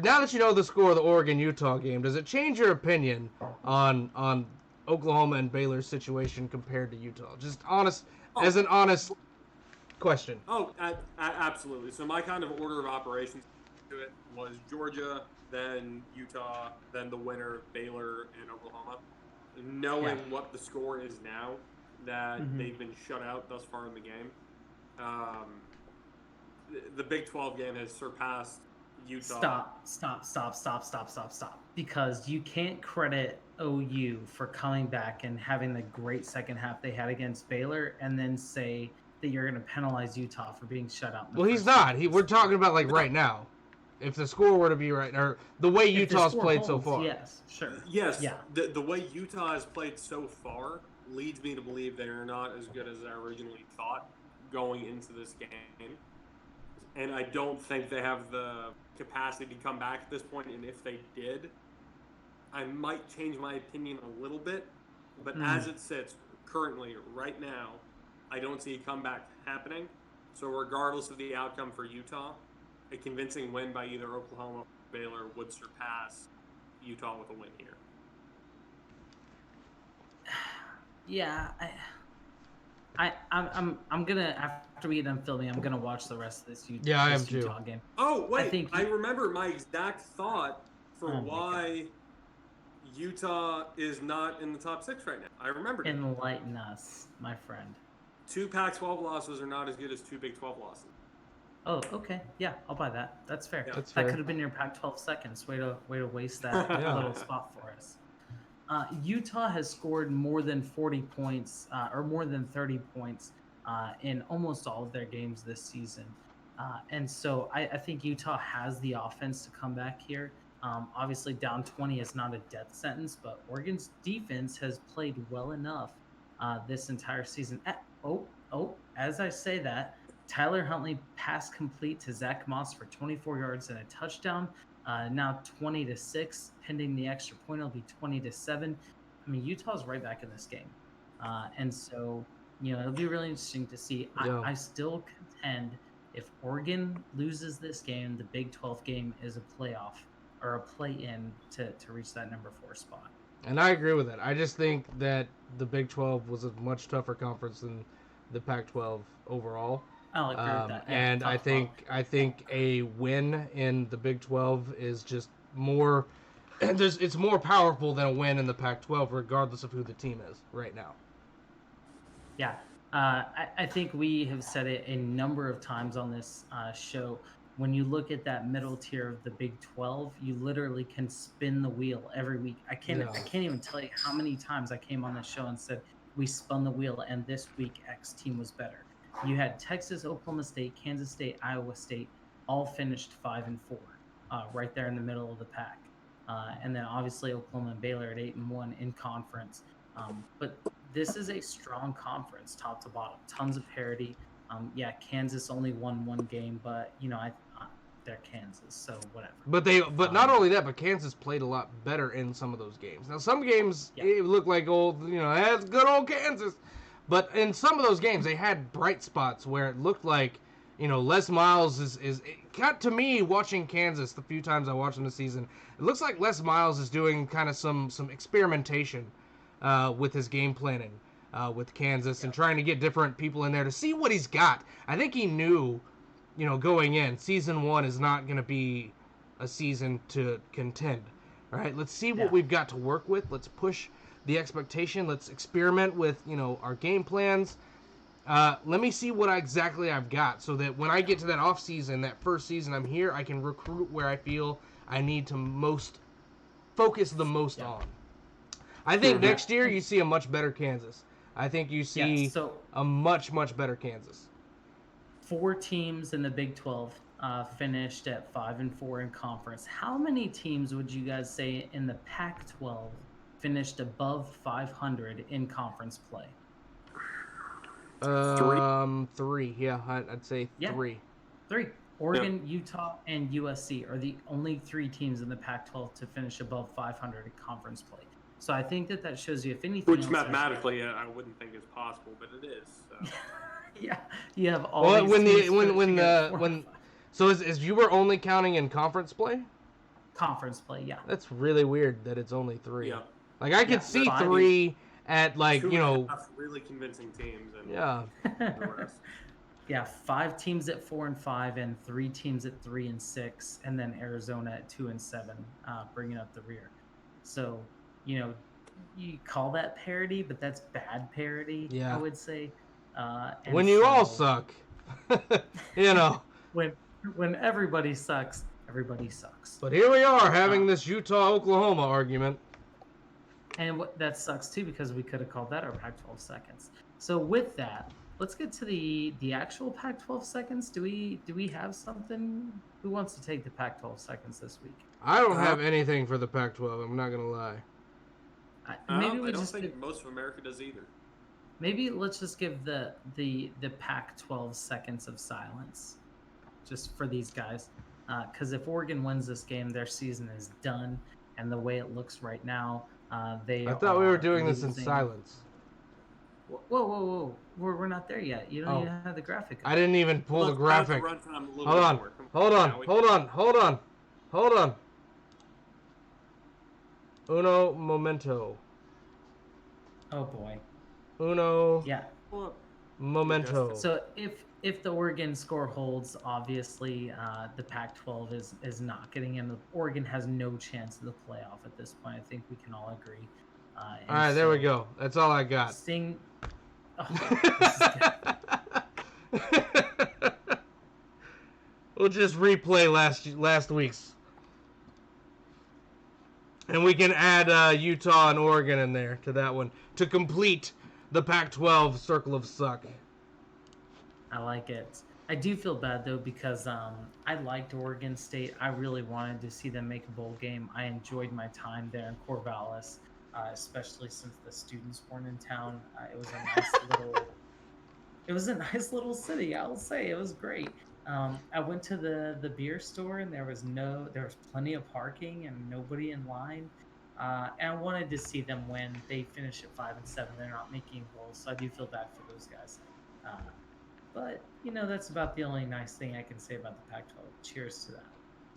Now that you know the score of the Oregon-Utah game, does it change your opinion on Oklahoma and Baylor's situation compared to Utah? Just as an honest question. Oh, absolutely. So my kind of order of operations to it was Georgia, then Utah, then the winner, Baylor and Oklahoma. Knowing what the score is now, that Mhm. they've been shut out thus far in the game. The Big 12 game has surpassed Utah. Stop. Because you can't credit OU for coming back and having the great second half they had against Baylor and then say that you're going to penalize Utah for being shut out in the Well, he's first week not. of the We're season. talking about like No. right now. If the score were to be right, or the way If the Utah's score played so holds, far. yes, sure. Yes, Yeah. the way Utah has played so far leads me to believe they are not as good as I originally thought going into this game. And I don't think they have the capacity to come back at this point. And if they did, I might change my opinion a little bit. But as it sits currently, right now, I don't see a comeback happening. So regardless of the outcome for Utah, a convincing win by either Oklahoma or Baylor would surpass Utah with a win here. Yeah, I'm gonna, after we get done filming, I'm gonna watch the rest of this I am too. Utah game. Oh, wait. think I remember my exact thought for Oh my why Utah is not in the top 6 right now. I remembered it. Enlighten us, my friend. 2 Pac-12 losses are not as good as 2 Big 12 losses. Oh, okay. Yeah, I'll buy that. That's fair. Yeah. That's That fair. could have been your Pac-12 seconds. Way to waste that Yeah. little spot for us. Utah has scored more than 40 points or more than 30 points in almost all of their games this season. And so I think Utah has the offense to come back here. Obviously, down 20 is not a death sentence, but Oregon's defense has played well enough this entire season. As I say that, Tyler Huntley pass complete to Zach Moss for 24 yards and a touchdown. Now 20-6, pending the extra point, it'll be 20-7. I mean, Utah's right back in this game, and so it'll be really interesting to see. Yeah. I still contend if Oregon loses this game, the Big 12 game is a playoff or a play-in to reach that number 4 spot. And I agree with that. I just think that the Big 12 was a much tougher conference than the Pac-12 overall. I'll agree with that. Yeah, And I think a win in the Big 12 is just more. It's more powerful than a win in the Pac-12, regardless of who the team is right now. Yeah, I think we have said it a number of times on this show. When you look at that middle tier of the Big 12, you literally can spin the wheel every week. I can't even tell you how many times I came on the show and said we spun the wheel, and this week X team was better. You had Texas, Oklahoma State, Kansas State, Iowa State, all finished 5-4, right there in the middle of the pack. And then obviously Oklahoma and Baylor at 8-1 in conference. But this is a strong conference, top to bottom. Tons of parity. Kansas only won one game, but they're Kansas, so whatever. But not only that, but Kansas played a lot better in some of those games. Now some games it looked like that's good old Kansas. But in some of those games, they had bright spots where it looked like, Les Miles is it got to me watching Kansas the few times I watched them this season. It looks like Les Miles is doing kind of some experimentation with his game planning with Kansas and trying to get different people in there to see what he's got. I think he knew, going in, season 1 is not going to be a season to contend. All right, let's see what we've got to work with. Let's push the expectation. Let's experiment with, our game plans. Let me see what exactly I've got so that when I get to that off season, that first season I'm here, I can recruit where I feel I need to focus the most on. I think next year you see a much better Kansas. I think you see a much, much better Kansas. 4 teams in the Big 12 finished at 5-4 in conference. How many teams would you guys say in the Pac-12 finished above 500 in conference play? 3. Yeah, I'd say 3. 3. Oregon, Utah, and USC are the only 3 teams in the Pac-12 to finish above 500 in conference play. So I think that shows you, if anything, which mathematically I wouldn't think is possible, but it is. So. Yeah, you have all. Well, so is you were only counting in conference play? Conference play, yeah. That's really weird that it's only 3. Yeah. Like I could see 3 at 2 really convincing teams. And the rest. Yeah, 5 teams at 4-5 and 3 teams at 3-6, and then Arizona at 2-7, bringing up the rear. So, you call that parody, but that's bad parody, I Yeah. would say. And When you all so suck. You know. when everybody sucks, everybody sucks. But here we are having this Utah-Oklahoma argument. And that sucks too, because we could have called that our Pac-12 seconds. So with that, let's get to the actual Pac-12 seconds. Do we have something? Who wants to take the Pac-12 seconds this week? I don't have anything for the Pac-12. I'm not gonna lie. Maybe we I don't just think most of America does either. maybe let's just give the Pac-12 seconds of silence, just for these guys, because if Oregon wins this game, their season is done, and the way it looks right now, I thought we were doing this in silence. Whoa! We're not there yet. You don't even have the graphic up. I didn't even pull the graphic. Hold on. Uno momento. Oh boy. Uno. Yeah. Momento. So if the Oregon score holds, obviously the Pac-12 is not getting in. Oregon has no chance of the playoff at this point. I think we can all agree. All right, there we go. That's all I got. Sting. Oh, this is good. We'll just replay last week's, and we can add Utah and Oregon in there to that one to complete the Pac-12 circle of suck. I like it. I do feel bad though, because I liked Oregon State. I really wanted to see them make a bowl game. I enjoyed my time there in Corvallis, especially since the students weren't in town. It was a nice little city. I'll say it was great. I went to the beer store, and there was plenty of parking and nobody in line. And I wanted to see them win. They finished at 5-7. They're not making bowls, so I do feel bad for those guys. But that's about the only nice thing I can say about the Pac-12. Cheers to that.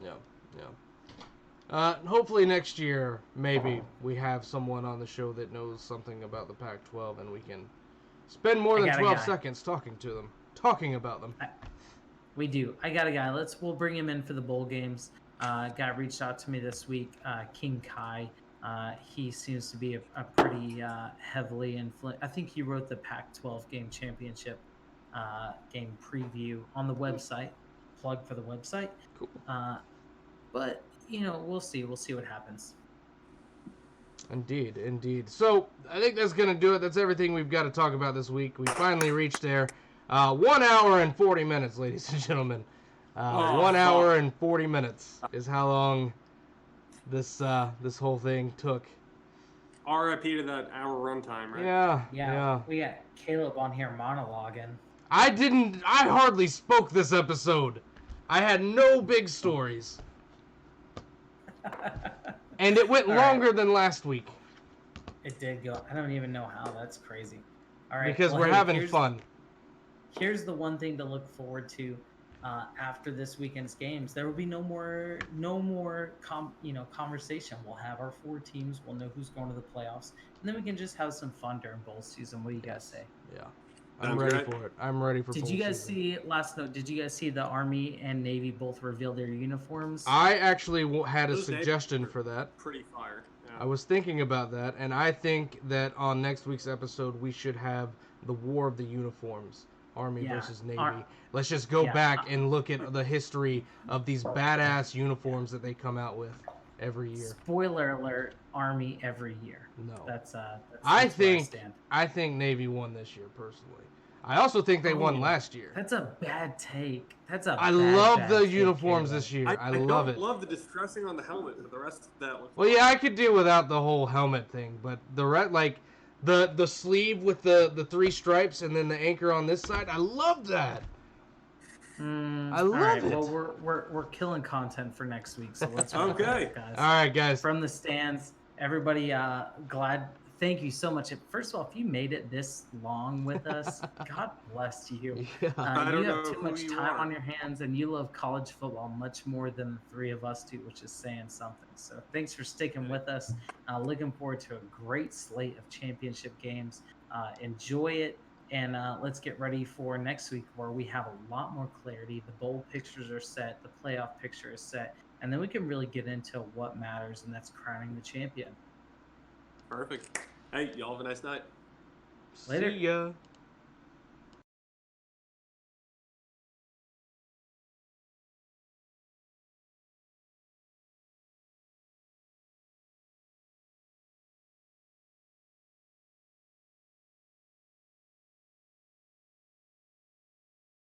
Yeah. Hopefully next year, maybe we have someone on the show that knows something about the Pac-12, and we can spend more than 12 seconds talking about them. We do. I got a guy. We'll bring him in for the bowl games. Guy reached out to me this week, King Kai. He seems to be a pretty heavily influenced. I think he wrote the Pac-12 game championship game preview on the website. Plug for the website. Cool. But we'll see. We'll see what happens. Indeed. So I think that's gonna do it. That's everything we've got to talk about this week. We finally reached there. 1 hour and 40 minutes, ladies and gentlemen. 1 hour and 40 minutes is how long this whole thing took. RIP to that hour runtime, right? Yeah. We got Caleb on here monologuing. I hardly spoke this episode. I had no big stories. And it went longer than last week. It did go. I don't even know how. That's crazy. All right. Because we're having fun. Here's the one thing to look forward to after this weekend's games. There will be no more conversation. We'll have our 4 teams. We'll know who's going to the playoffs, and then we can just have some fun during bowl season. What do you guys say? Yeah. I'm ready for it. I'm ready for bowl season. Did you guys see, last note, did you guys see the Army and Navy both reveal their uniforms? I actually had a suggestion for that. Pretty fire. Yeah. I was thinking about that, and I think that on next week's episode, we should have the War of the Uniforms. Army versus Navy. Let's just go back and look at the history of these badass uniforms that they come out with every year. Spoiler alert, Army every year. No. That's I think Navy won this year, personally. I also think they won last year. That's a bad take. I love the uniforms this year. I love it. I love the distressing on the helmet, but the rest of that looks Well, yeah, I could do without the whole helmet thing, but the sleeve with the 3 stripes and then the anchor on this side, I love that. I love it. Well, we're killing content for next week, so let's okay, guys. All right, guys. From the stands, everybody. Thank you so much. First of all, if you made it this long with us, God bless you. Yeah. You have too much time on your hands, and you love college football much more than the 3 of us do, which is saying something. So thanks for sticking with us. Looking forward to a great slate of championship games. Enjoy it, and let's get ready for next week, where we have a lot more clarity. The bowl pictures are set. The playoff picture is set. And then we can really get into what matters, and that's crowning the champion. Perfect. Hey, y'all have a nice night. Later. See ya.